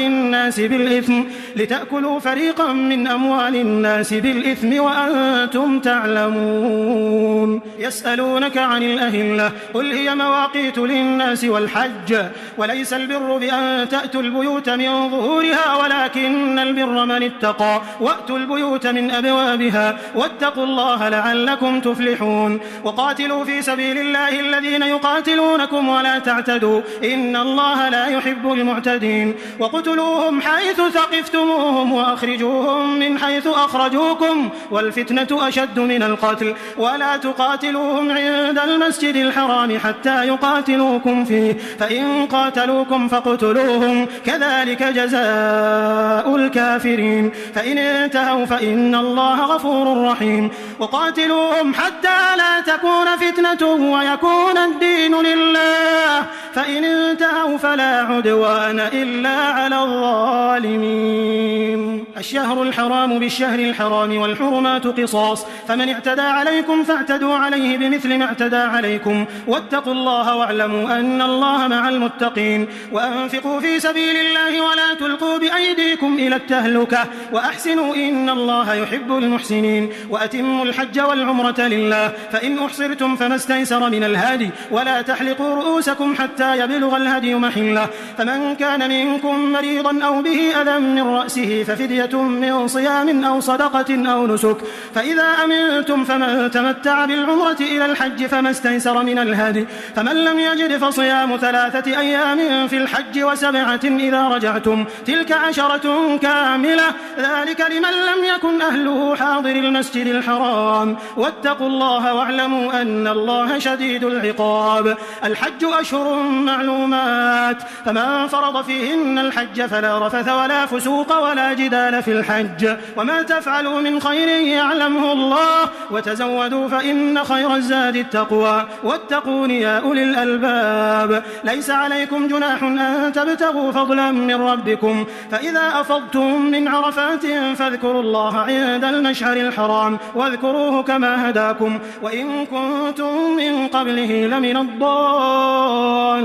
A: الناس بالإثم وأنتم تعلمون. يسألونك عن الأهلة قل هي مواقيت للناس والحج، وليس البر بأن تأتوا البيوت من ظهورها ولكن البر من اتقى، وأتوا البيوت من أبوابها، واتقوا الله لعلكم تفلحون. وقاتلوا في سبيل الله الذين يقاتلونكم ولا تعتدوا إن الله لا يحب المعتدين. وقتلوهم حيث ثقفتموهم وأخرجوهم من حيث أخرجوكم، والفتنة أشد من القتل، ولا تقاتلوهم عند المسجد الحرام حتى يقاتلوكم فيه، فإن قاتلوكم فاقتلوهم، كذلك جزاء الكافرين، فإن انتهوا فإن الله غفور رحيم. وقاتلوهم حتى لا تكون فتنة ويكون الدين لله، فإن انتهوا فلا عدوان إلا على الظالمين. الشهر الحرام بالشهر الحرام والحرمات قصاص، فمن اعتدى عليكم فاعتدوا عليه بمثل ما اعتدى عليكم، واتقوا الله واعلموا أن الله مع المتقين. وأنفقوا في سبيل الله ولا تلقوا بأيديكم إلى التهلكة، وأحسنوا إن الله يحب المحسنين. وأتموا الحج والعمرة لله، فإن أحصرتم فما استيسر من الهدي، ولا تحلقوا رؤوسكم حتى يبلغ الهدي محله، فمن كان منكم مريضا أو به أذى من رأسه ففدية من صيام أو صدقة أو نسك، فإذا أمنتم فمن تمتع بالعمرة إلى الحج فما استيسر من الهدي، فمن لم يجد فصيام 3 أيام في الحج و7 إذا رجعتم، تلك 10 كاملة، ذلك لمن لم يكن أهله حاضر المسجد الحرام. واتقوا الله واعلموا أن الله شديد العقاب. الحج أشهر معلومات، فمن فرض فيهن الحج فلا رفث ولا فسوق ولا جدال في الحج، وما تفعلوا من خير يعلمه الله، وتزودوا فإن خير الزاد التقوى، واتقون يا أولي الألباب. ليس عليكم جناح أن تبتغوا فضلا من ربكم، فإذا أفضتم من عرفات فاذكروا الله عند المشعر الحرام، واذكروه كما هداكم، وإن كنتم من قبله لمن الضالين.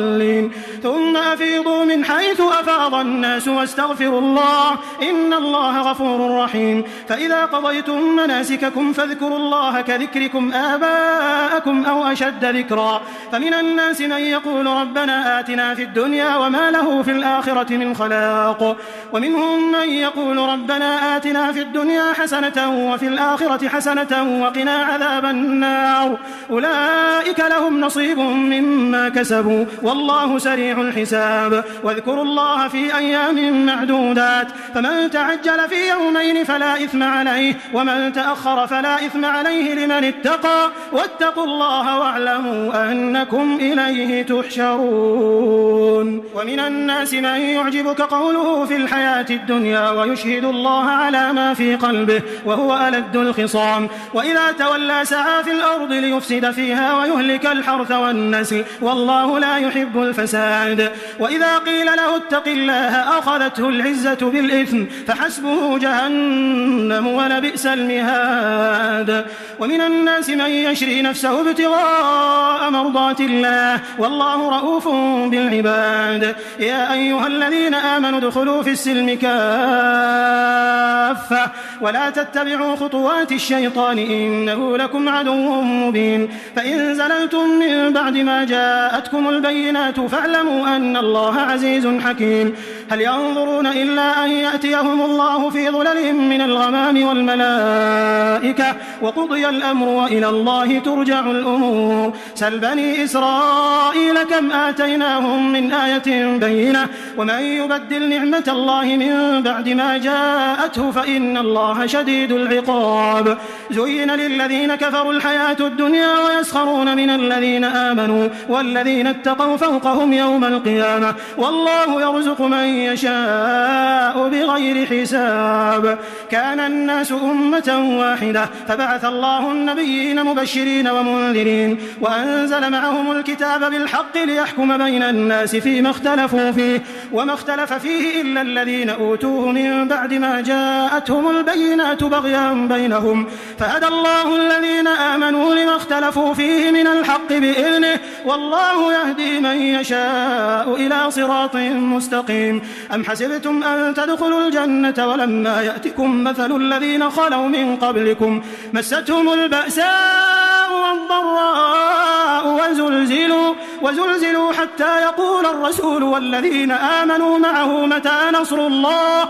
A: ثم أفيضوا من حيث أفاض الناس واستغفروا الله إن الله غفور رحيم. فإذا قضيتم مناسككم فاذكروا الله كذكركم آباءكم أو أشد ذكرا. فمن الناس من يقول ربنا آتنا في الدنيا وما له في الآخرة من خلاق، ومنهم من يقول ربنا آتنا في الدنيا حسنة وفي الآخرة حسنة وقنا عذاب النار، أولئك لهم نصيب مما كسبوا والله سريع الحساب. واذكروا الله في أيام معدودات، فمن تعجل في يومين فلا إثم عليه، ومن تأخر فلا إثم عليه لمن اتقى، واتقوا الله واعلموا أنكم إليه تحشرون. ومن الناس من يعجبك قوله في الحياة الدنيا ويشهد الله على ما في قلبه وهو ألد الخصام، وإذا تولى سعى في الأرض ليفسد فيها ويهلك الحرث والنسل والله لا يحب الفساد. العباد. وإذا قيل له اتق الله أخذته العزة بالإثم فحسبه جهنم ولبئس المهاد. ومن الناس من يشري نفسه ابتغاء مرضات الله والله رؤوف بالعباد. يا أيها الذين آمنوا ادخلوا في السلم كافة ولا تتبعوا خطوات الشيطان إنه لكم عدو مبين. فإن زللتم من بعد ما جاءتكم البينات فاعلموا أن الله عزيز حكيم. هل ينظرون إلا أن يأتيهم الله في ظلل من الغمام والملائكة وقضي الأمر وإلى الله ترجع الأمور. سل بني إسرائيل كم آتيناهم من آية بينة ومن يبدل نعمة الله من بعد ما جاءته فإن الله شديد العقاب. زين للذين كفروا الحياة الدنيا ويسخرون من الذين آمنوا والذين اتقوا فوقهم يوم القيامة والله يرزق من يشاء بغير حساب. كان الناس أمة واحدة فبعث الله النبيين مبشرين ومنذرين وأنزل معهم الكتاب بالحق ليحكم بين الناس فيما اختلفوا فيه وما اختلف فيه إلا الذين أوتوه من بعد ما جاءتهم البينات بغيا بينهم فهدى الله الذين آمنوا لما اختلفوا فيه من الحق بإذنه والله يهدي من يشاء إلى صراط مستقيم. أم حسبتم أن تدخلوا الجنة ولما يأتكم مثل الذين خلوا من قبلكم مستهم البأساء والضراء وزلزلوا حتى يقول الرسول والذين آمنوا معه متى نصر الله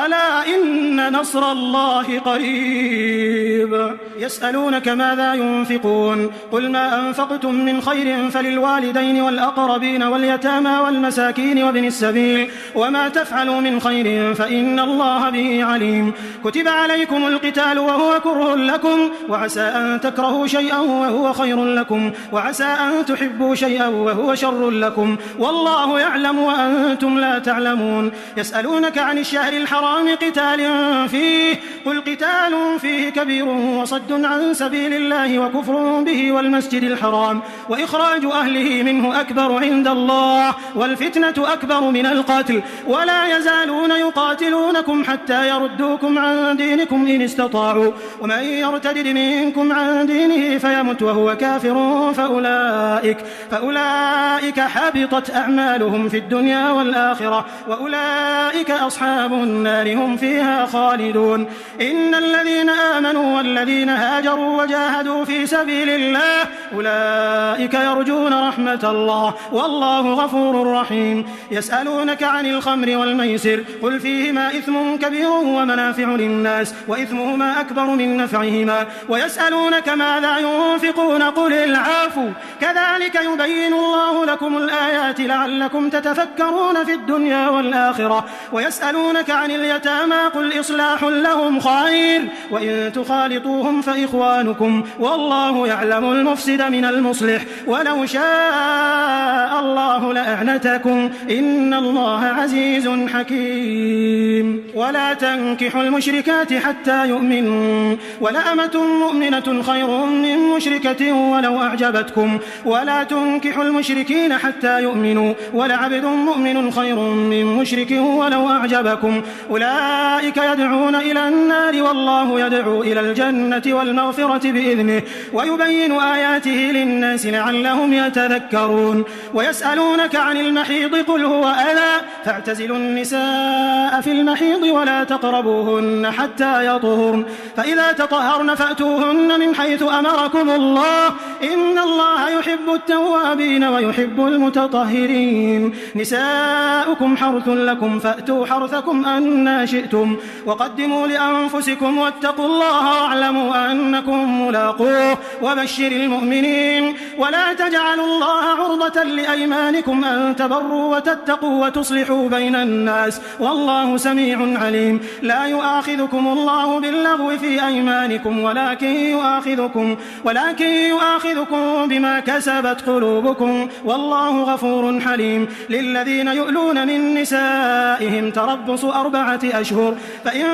A: ألا إن نصر الله قريب. يسألونك ماذا ينفقون قل ما أنفقتم من خير فللوالدين والأقربين واليتامى والمساكين وابن السبيل وما تفعلوا من خير فإن الله به عليم. كتب عليكم القتال وهو كره لكم وعسى أن تكرهوا شيئا وهو خير لكم وعسى أن تحبوا شيئا وهو شر لكم والله يعلم وأنتم لا تعلمون. يسألونك عن الشهر الحرام قتال فيه قل قتال فيه كبير وصد عن سبيل الله وكفر به والمسجد الحرام وإخراج أهله منه أكبر عند الله والفتنة أكبر من القتل ولا يزالون يقاتلونكم حتى يردوكم عن دينكم إن استطاعوا ومن يرتد منكم عن دينه فيمت وهو كافر فأولئك حبطت أعمالهم في الدنيا والآخرة وأولئك أصحاب النار هم فيها خالدون. إن الذين آمنوا والذين هاجروا وجاهدوا في سبيل الله أولئك يرجون رحمة الله والله غفور رحيم. يسألونك عن الخمر والميسر قل فيهما إثم كبير ومنافع للناس وإثمهما أكبر من نفعهما ويسألونك ماذا ينفقون قل العفو كذلك يبين الله لكم الآيات لعلكم تتفكرون في الدنيا والآخرة. ويسألونك عن اليتامى قل إصلاح لهم خير وإن تخالطوهم فإخوانكم والله يعلم المفسد من المصلح ولو شاء الله لأعنتكم إن الله عزيز حكيم. ولا تنكحوا المشركات حتى يؤمنوا ولأمة مؤمنة خير من مشركة ولو أعجبتكم ولا تنكحوا المشركين حتى يؤمنوا ولعبد مؤمن خير من مشرك ولو أعجبكم أولئك يدعون إلى النار والله يدعو إلى الجنة والمغفرة بإذنه ويبين آياته للناس لعلهم يتذكرون. ويسألونك عن المحيض قل هو أذى فاعتزلوا النساء في المحيض ولا تقربوهن حتى يطهرن فإذا تطهرن فأتوهن من حيث أمركم الله إن الله يحب التوابين ويحب المتطهرين. نساؤكم حرث لكم فأتوا حرثكم أنى شئتم وقدموا لأنفسكم واتقوا الله واعلموا أنكم ملاقوه وبشر المؤمنين. ولا تجعلوا الله عرضة لأيمانكم أن تبروا وتتقوا وتصلحوا بين الناس والله سميع عليم. لا يؤاخذكم الله باللغو في أيمانكم ولكن يؤاخذكم بما كسبت قلوبكم والله غفور حليم. للذين يؤلون من نسائهم تربص 4 أشهر فإن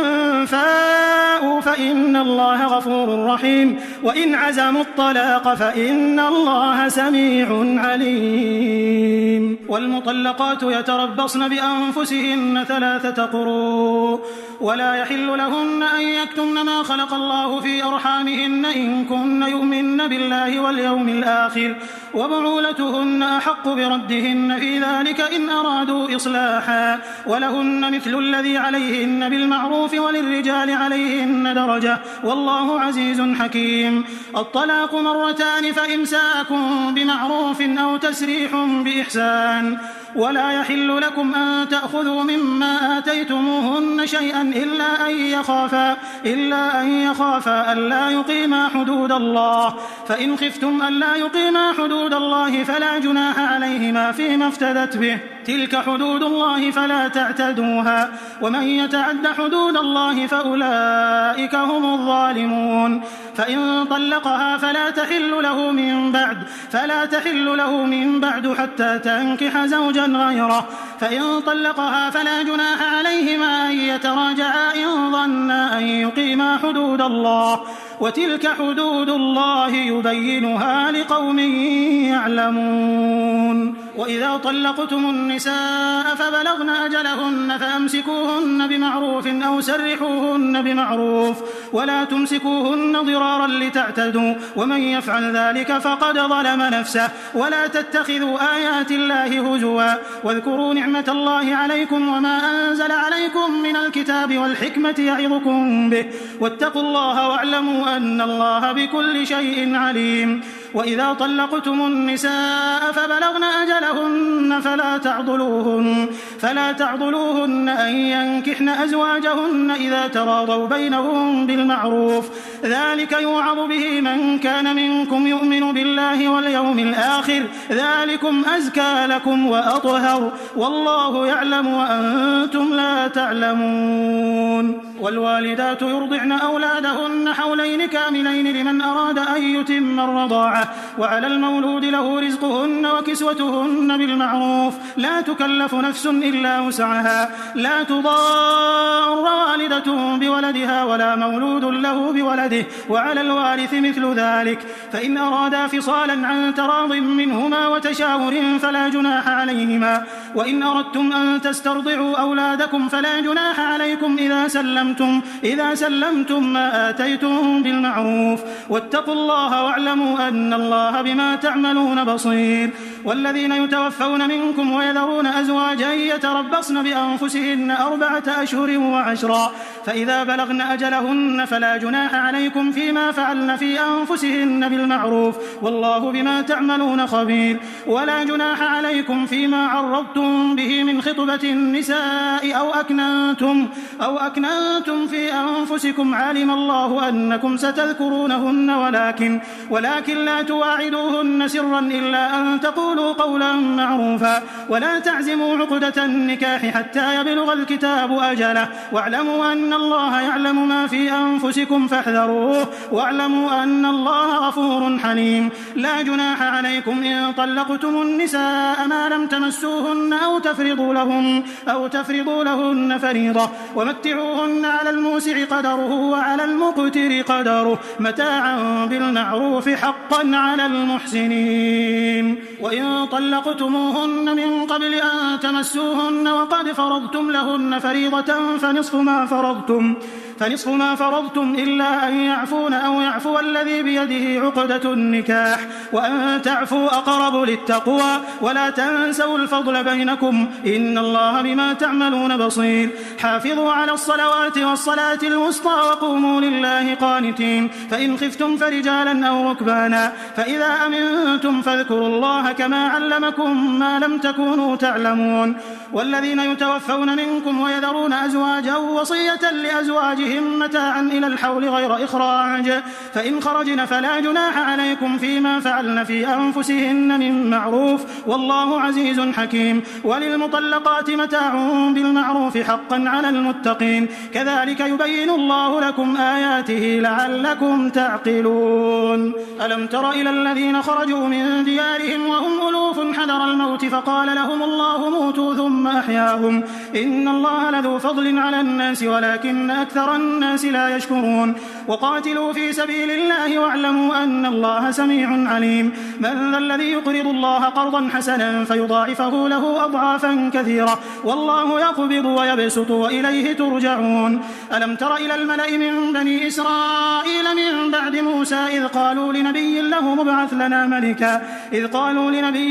A: فاءوا فاعتدوا فإن الله غفور رحيم وإن عزموا الطلاق فإن الله سميع عليم والمطلقات يتربصن بأنفسهن 3 قروء ولا يحل لهن أن يكتمن ما خلق الله في أرحامهن إن كن يؤمن بالله واليوم الآخر وبعولتهن أحق بردهن في ذلك إن أرادوا إصلاحا ولهن مثل الذي عليهن بالمعروف وللرجال عليهن درجة والله عزيز حكيم. الطلاق 2 فإمساك بمعروف أو تسريح بإحسان ولا يحل لكم أن تأخذوا مما آتيتموهن شيئا إلا أن يخافا ألا يقيما حدود الله فإن خفتم ألا يقيما حدود الله فلا جناح عليهما فيما افتدت به تلك حدود الله فلا تعتدوها ومن يتعد حدود الله فأولئك هم الظالمون. فإن طلقها فلا تحل له من بعد حتى تنكح زوجا غيره فإن طلقها فلا جناح عليهما أن يتراجعا إن ظنا أن يقيما حدود الله وتلك حدود الله يبينها لقوم يعلمون. وإذا طلقتم النساء فبلغن أجلهن فأمسكوهن بمعروف أو سرحوهن بمعروف ولا تمسكوهن ضرارا لتعتدوا ومن يفعل ذلك فقد ظلم نفسه ولا تتخذوا آيات الله هزوا واذكروا نعمة الله عليكم وما أنزل عليكم من الكتاب والحكمة يعظكم به واتقوا الله واعلموا أن الله بكل شيء عليم. وإذا طلقتم النساء فبلغن أجلهن فلا تعضلوهن أن ينكحن أزواجهن إذا تراضوا بينهم بالمعروف ذلك يوعظ به من كان منكم يؤمن بالله واليوم الآخر ذلكم أزكى لكم وأطهر والله يعلم وأنتم لا تعلمون. والوالدات يرضعن أولادهن حولين كاملين لمن أراد أن يتم الرضاعة وعلى المولود له رزقهن وكسوتهن بالمعروف لا تكلف نفس إلا وسعها لا تضار والدة بولدها ولا مولود له بولده وعلى الوارث مثل ذلك فإن أرادا فصالا عن تراض منهما وتشاور فلا جناح عليهما وإن أردتم أن تسترضعوا أولادكم فلا جناح عليكم إذا سلمتم ما آتيتم بالمعروف واتقوا الله واعلموا أن الله بما تعملون بصير. والذين يتوفون منكم ويذرون أزواجا يتربصن بأنفسهن 4 أشهر و10 فإذا بلغن أجلهن فلا جناح عليكم فيما فعلن في أنفسهن بالمعروف والله بما تعملون خبير. ولا جناح عليكم فيما عرضتم به من خطبة النساء أو أكننتم في أنفسكم علم الله أنكم ستذكرونهن ولكن لا تواعدوهن سرا إلا أن تقولوا قولا معروفا ولا تعزموا عقدة النكاح حتى يبلغ الكتاب أجله واعلموا أن الله يعلم ما في أنفسكم فاحذروه واعلموا أن الله غفور حليم. لا جناح عليكم إن طلقتم النساء ما لم تمسوهن أو تفرضوا لهن فريضة ومتعوهن على الموسع قدره وعلى المقتر قدره متاعا بالمعروف حقا على المحسنين. وإن طلقتموهن من قبل أن تمسوهن وقد فرضتم لهن فريضة فنصف ما فرضتم إلا أن يعفون أو يعفو الذي بيده عقدة النكاح وأن تعفوا أقرب للتقوى ولا تنسوا الفضل بينكم إن الله بما تعملون بصير. حافظوا على الصلوات والصلاة الوسطى وقوموا لله قانتين فإن خفتم فرجالا أو ركبانا فإذا أمنتم فاذكروا الله كما علمكم ما لم تكونوا تعلمون. والذين يتوفون منكم ويذرون أزواجا وصية لأزواجهم متاعا إلى الحول غير إخراج فإن خرجن فلا جناح عليكم فيما فعلن في أنفسهن من معروف والله عزيز حكيم. وللمطلقات متاع بالمعروف حقا على المتقين كذلك يبين الله لكم آياته لعلكم تعقلون. ألم تر إلى الذين خرجوا من ديارهم وهم ألوف حذر الموت فقال لهم الله موتوا ثم أحياهم إن الله لذو فضل على الناس ولكن أكثر الناس لا يشكرون وقاتلوا في سبيل الله واعلموا أن الله سميع عليم من ذا الذي يقرض الله قرضا حسنا فيضاعفه له أضعافا كثيرة والله يقبض ويبسط وإليه ترجعون ألم تر إلى الملأ من بني إسرائيل من بعد موسى إذ قالوا لنبي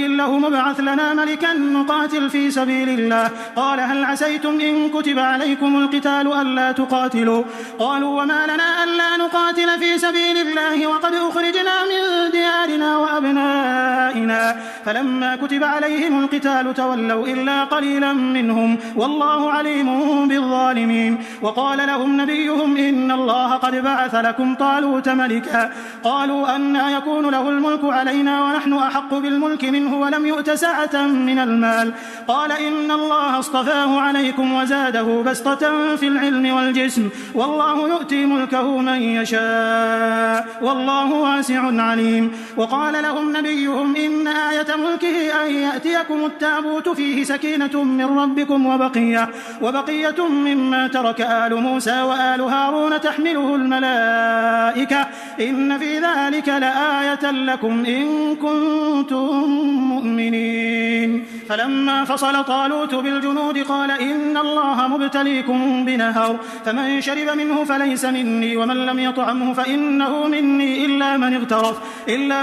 A: له مبعث لنا ملكا نقاتل في سبيل الله قال هل عسيتم إن كتب عليكم القتال ألا تقاتلوا قالوا وما لنا ألا نقاتل في سبيل الله وقد أخرجنا من ديارنا وأبنائنا فلما كتب عليهم القتال تولوا إلا قليلا منهم والله عليم بالظالمين وقال لهم نبيهم إن الله قد بعث لكم طالوت ملكا قالوا أنى يكون له الملك علينا ونحن أحق بالملك منه ولم يؤت سعة من المال قال إن الله اصطفاه عليكم وزاده بسطة في العلم والجسم والله يؤتي ملكه من يشاء والله واسع عليم وقال لهم نبيهم إن آية ملكه أن يأتيكم التابوت فيه سكينة من ربكم وبقية مما ترك آل موسى وآل هارون تحمله الملائكة إن في ذلك لآية لكم إن كنتم مؤمنين فلما فصل طالوت بالجنود قال إن الله مبتليكم بنهر فمن شرب منه فليس مني ومن لم يطعمه فإنه مني إلا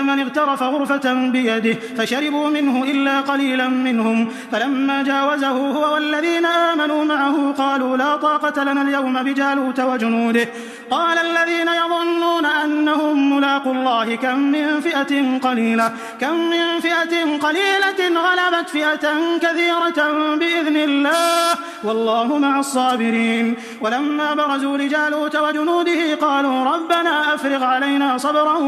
A: من اغترف غرفة بيده فشربوا منه إلا قليلا منهم فلما جاوزه هو والذين آمنوا معه قالوا لا طاقة لنا اليوم بجالوت وجنوده قال الذين يظنون أنهم ملاقوا الله كم من فئة قليلة غلبت فئة كثيرة بإذن الله والله مع الصابرين ولما برزوا لجالوت وجنوده قالوا ربنا أفرغ علينا صبرا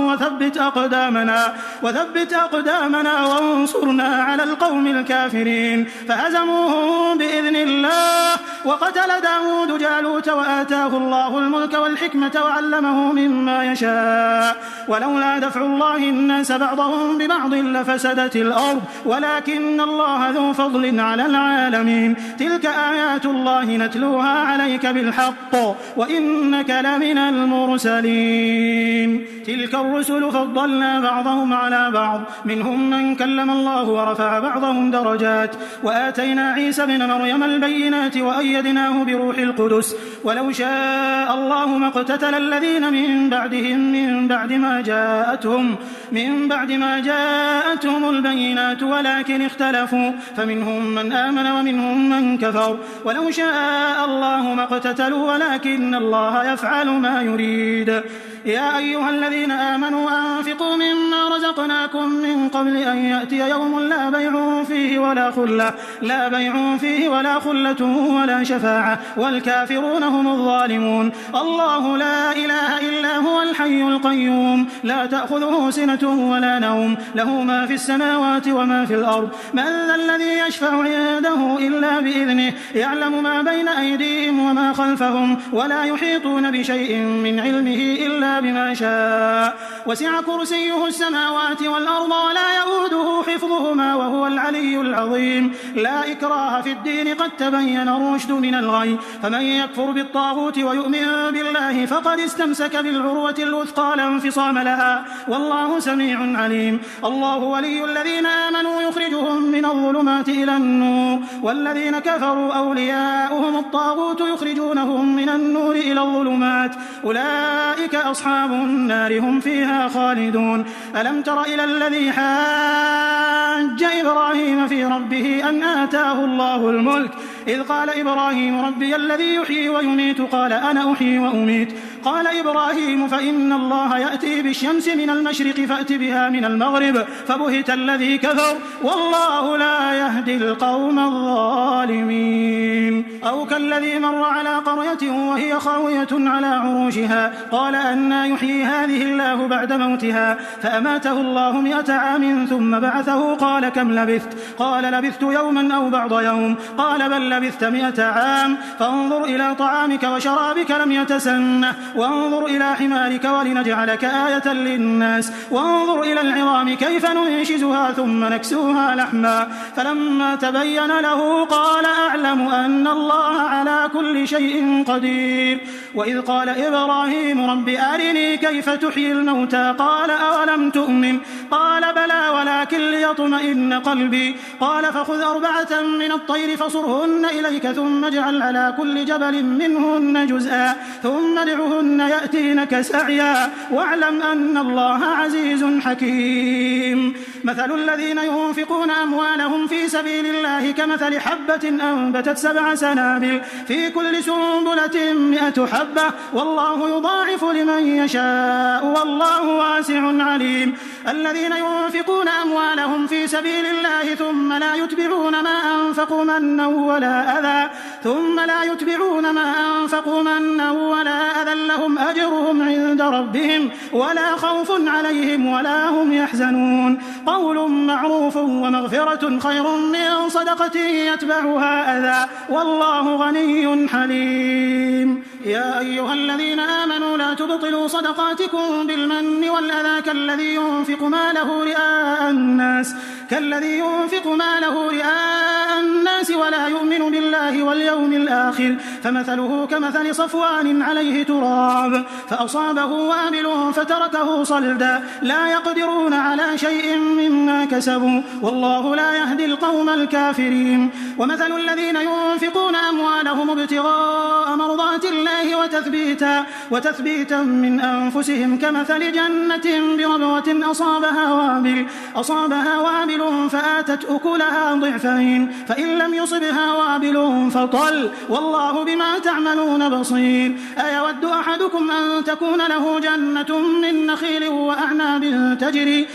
A: وثبت أقدامنا وانصرنا على القوم الكافرين فهزموهم بإذن الله وقتل داود جالوت وآتاه الله الملك والحكمة وعلمه مما يشاء ولولا دفع الله الناس بعضهم ببعض لفسدت الأرض ولكن الله ذو فضل على العالمين تلك آيات الله نتلوها عليك بالحق وإنك لمن المرسلين تلك الرسل فضلنا بعضهم على بعض منهم من كلم الله ورفع بعضهم درجات وآتينا عيسى بن مريم البينات وأيدناه بروح القدس ولو شاء الله ما اقتتل الذين من بعدهم من بعد ما جاءتهم البينات ولكن اختلفوا فمنهم من آمن ومنهم من كفر ولو شاء الله ما اقتتلوا ولكن الله يفعل ما يريد يا أيها الذين آمنوا أنفقوا مما رزقناكم من قبل أن يأتي يوم لا بيع فيه ولا خلة ولا شفاعة والكافرون هم الظالمون الله لا إله إلا هو الحي القيوم لا تأخذه سنة ولا نوم له ما في السماوات وما في الأرض من ذا الذي يشفع عنده إلا بإذنه يعلم ما بين أيديهم وما خلفهم ولا يحيطون بشيء من علمه إلا بما شاء وسع كرسيه السماوات والأرض ولا يؤوده حفظهما وهو العلي العظيم لا إكراه في الدين قد تبين الرشد من الغي فمن يكفر بالطاغوت ويؤمن بالله فقد استمسك بالعروة الوثقى لا انفصام لها والله سميع عليم الله ولي الذين آمنوا يخرجهم من الظلمات إلى النور والذين كفروا أولياؤهم الطاغوت يخرجونهم من النور إلى الظلمات أولئك أصحاب النار هم فيها خالدون ألم تر إلى الذي حاج إبراهيم في ربه أن آتاه الله الملك إذ قال إبراهيم ربي الذي يحيي ويميت قال أنا أحيي وأميت قال إبراهيم فإن الله يأتي بالشمس من المشرق فأت بها من المغرب فبهت الذي كفر والله لا يهدي القوم الظالمين أو كالذي مر على قرية وهي خاوية على عروشها قال أنى يحيي هذه الله بعد موتها فأماته الله 100 عام ثم بعثه قال كم لبثت قال لبثت يوما أو بعض يوم قال بل لبثت 100 عام فانظر إلى طعامك وشرابك لم يتسنه وانظر إلى حمارك ولنجعلك آية للناس وانظر إلى العظام كيف ننشزها ثم نكسوها لحما فلما تبين له قال أعلم أن الله على كل شيء قدير. وإذ قال إبراهيم رب أرني كيف تحيي الموتى قال أولم تؤمن قال بلى ولكن ليطمئن قلبي قال فخذ 4 من الطير فصرهن إليك ثم اجعل على كل جبل منهن جزءا ثم ادعهن يأتينك سعيا واعلم أن الله عزيز حكيم. مثل الذين ينفقون أموالهم في سبيل الله كمثل حبة أنبتت 7 سنابل في كل سنبلة 100 حبة والله يضاعف لمن يشاء والله واسع عليم. الذين ينفقون أموالهم في سبيل الله ثم لا يتبعون ما أنفقوا منا ولا أذى لهم أجرهم عند ربهم ولا خوف عليهم ولا هم يحزنون. قول معروف ومغفرة خير من صدقة يتبعها أذى والله غني حليم. يا أيها الذين آمنوا لا تبطلوا صدقاتكم بالمن والأذى كالذي ينفق ماله رئاء الناس ولا يؤمن بالله واليوم الآخر فمثله كمثل صفوان عليه تراب فأصابه وابل فتركه صلدا لا يقدرون على شيء مما كسبوا والله لا يهدي القوم الكافرين. ومثل الذين ينفقون أموالهم ابتغاء مرضات الله وتثبيتا من أنفسهم كمثل جنة بربوة أصابها وابل فآتت أكلها ضعفين فإن لم يصبها وابل فطل والله بما تعملون بصير. أيود أحدكم أن تكون له جنة من نخيل وأعناب تجري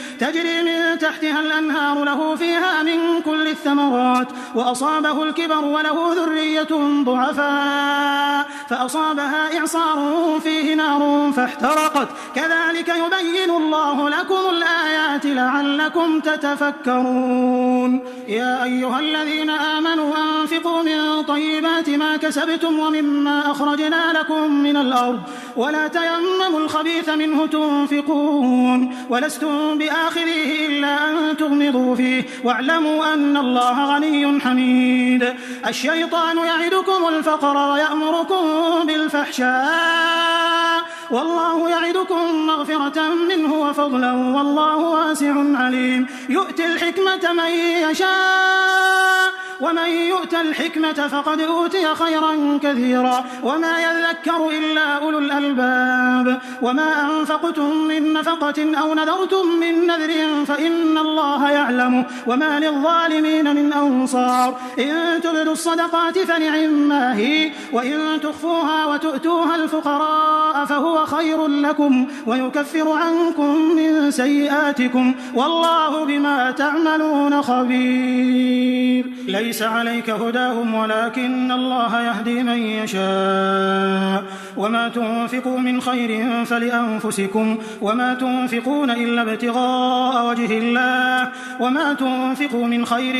A: من تحتها الأنهار له فيها من كل الثمرات وأصابه الكبر وله ذرية ضعفاء فأصابها إعصار فيه نار فاحترقت كذلك يبين الله لكم الآيات لعلكم تتفكرون. يا أيها الذين آمنوا أنفقوا من طيبات ما كسبتم ومما أخرجنا لكم من الأرض ولا تيمموا الخبيث منه تنفقون ولستم بآخذيه إلا أن تغمضوا فيه واعلموا أن الله غني حميد. الشيطان يعدكم الفقر ويأمركم بالفحشاء والله يعدكم مغفرة منه وفضلا والله واسع عليم. يؤتي الحكمة من يشاء ومن يؤت الحكمة فقد أوتي خيرا كثيرا وما يذكر إلا أولو الألباب. وما أنفقتم من نفقة أو نذرتم من نذر فإن الله يعلمه وما للظالمين من أنصار. إن تبدوا الصدقات فنعما هي وإن تخفوها وتؤتوها الفقراء فهو خير لكم ويكفر عنكم من سيئاتكم والله بما تعملون خبير. ليس عليك هداهم ولكن الله يهدي من يشاء وما تنفقوا من خير فلأنفسكم وما تنفقون إلا ابتغاء وجه الله وما تنفقوا من خير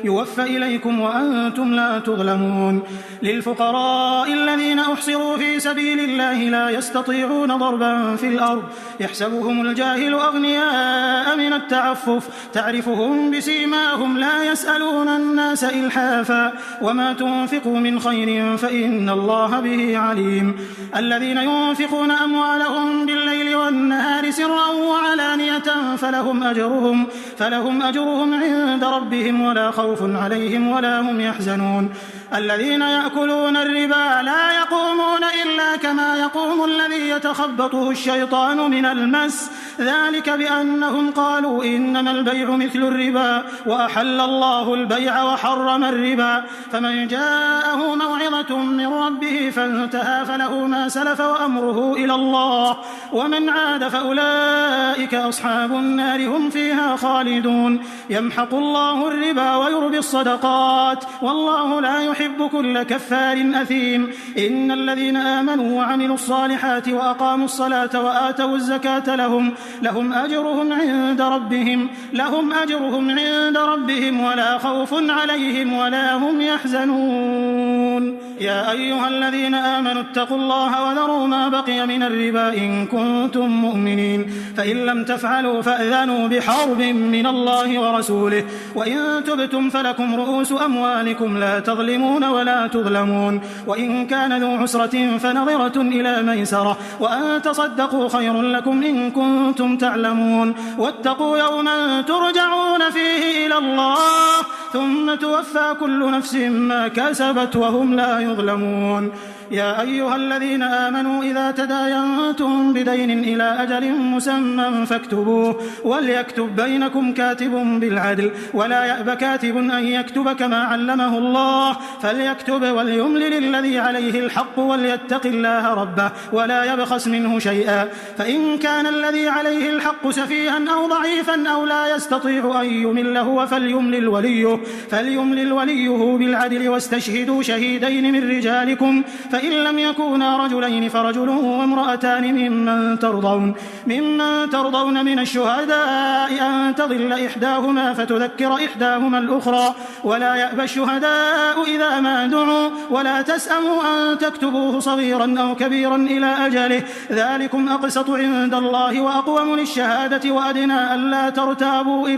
A: يوفى إليكم وأنتم لا تظلمون. للفقراء الذين أحصروا في سبيل الله لا يستطيعون ضربا في الأرض يحسبهم الجاهل أغنياء من التعفف تعرفهم بسيماهم لا يسألون الناس إلحافا وما تنفقوا من خير فإن الله به عليم. الذين ينفقون أموالهم بالليل والنهار سرا وعلانية فلهم أجرهم عند ربهم ولا خوف عليهم ولا هم يحزنون. الذين يأكلون الربا لا يقومون إلا كما يقوم الذي يتخبطه الشيطان من المس ذلك بأنهم قالوا إنما البيع مثل الربا وأحل الله البيع وحرم الربا فمن جاءه موعظة من ربه فانتهى فله ما سلف وأمره إلى الله ومن عاد فأولئك أصحاب النار هم فيها خالدون. يمحق الله الربا ويربي الصدقات والله لا يحب كل كفار أثيم. إن الذين آمنوا وعملوا الصالحات وأقاموا الصلاة وآتوا الزكاة لهم أجرهم عند ربهم ولا خوف عليهم ولا هم يحزنون. يا أيها الذين آمنوا اتقوا الله وذروا ما بقي من الربا إن كنتم مؤمنين فإن لم تفعلوا فأذنوا بحرب من الله ورسوله وإن تبتم فلكم رؤوس أموالكم لا تظلمون ولا تظلمون وإن كان ذو عسرة فنظرة إلى ميسرة وأن تصدقوا خير لكم إن كنتم تعلمون واتقوا يوما ترجعون فيه إلى الله ثم توفى كل نفس ما كسبت وهم لا يظلمون يا أيها الذين آمنوا إذا تداينتم بدين إلى أجل مسمى فاكتبوه وليكتب بينكم كاتب بالعدل ولا يأب كاتب أن يكتب كما علمه الله فليكتب وليملل الذي عليه الحق وليتق الله ربه ولا يبخس منه شيئا فإن كان الذي عليه الحق سفيها أو ضعيفا أو لا يستطيع أن يمل هو فليملل وليه بالعدل واستشهدوا شهيدين من رجالكم فإن لم يكونا رجلين فرجل وامرأتان ممن ترضون من الشهداء أن تضل إحداهما فتذكر إحداهما الأخرى ولا يأبى الشهداء إذا ما دعوا ولا تسأموا أن تكتبوه صغيرا أو كبيرا إلى أجله ذلكم أقسط عند الله وأقوم للشهادة وأدنى ألا ترتابوا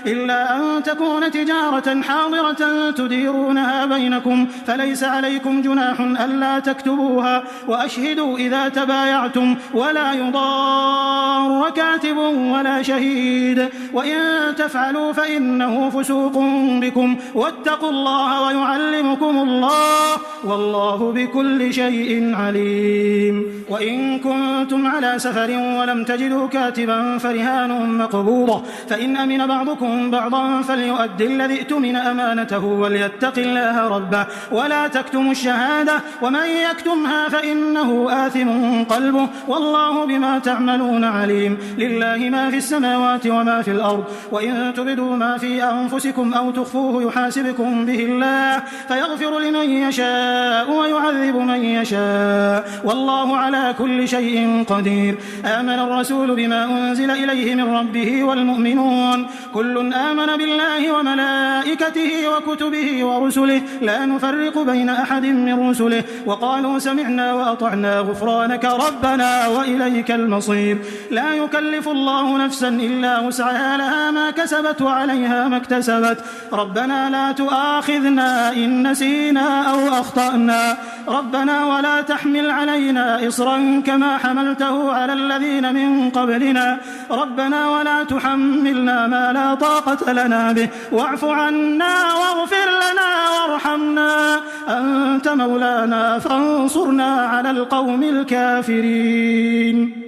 A: إلا أن تكون تجارة حاضرة تديرونها بينكم فليس عليكم جناح ألا تكتبوها وأشهدوا إذا تبايعتم ولا يضار كاتب ولا شهيد وإن تفعلوا فإنه فسوق بكم واتقوا الله ويعلمكم الله والله بكل شيء عليم وإن كنتم على سفر ولم تجدوا كاتبا فرهان مقبوضة فإن أمن بعضكم بعضا فليؤدي الذي اؤتمن أمانته وليتق الله ربه ولا تكتموا الشهادة ومن يكتمها فإنه آثم قلبه والله بما تعملون عليم لله ما في السماوات وما في الأرض وإن تبدوا ما في أنفسكم أو تخفوه يحاسبكم به الله فيغفر لمن يشاء ويعذب من يشاء والله على كل شيء قدير آمن الرسول بما أنزل إليه من ربه والمؤمنون كل آمن بالله وملائكته وكتبه ورسله لا نفرق بين أحد من رسله وقالوا سمعنا وأطعنا غفرانك ربنا وإليك المصير لا يكلف الله نفسا إلا وسعها لها ما كسبت وعليها ما اكتسبت ربنا لا تؤاخذنا إن نسينا أو أخطأنا ربنا ولا تحمل علينا إصرا كما حملته على الذين من قبلنا ربنا ولا تحملنا ما لا طاقة لنا به واعف عنا واغفر لنا وارحمنا أنت مولانا فانصرنا على القوم الكافرين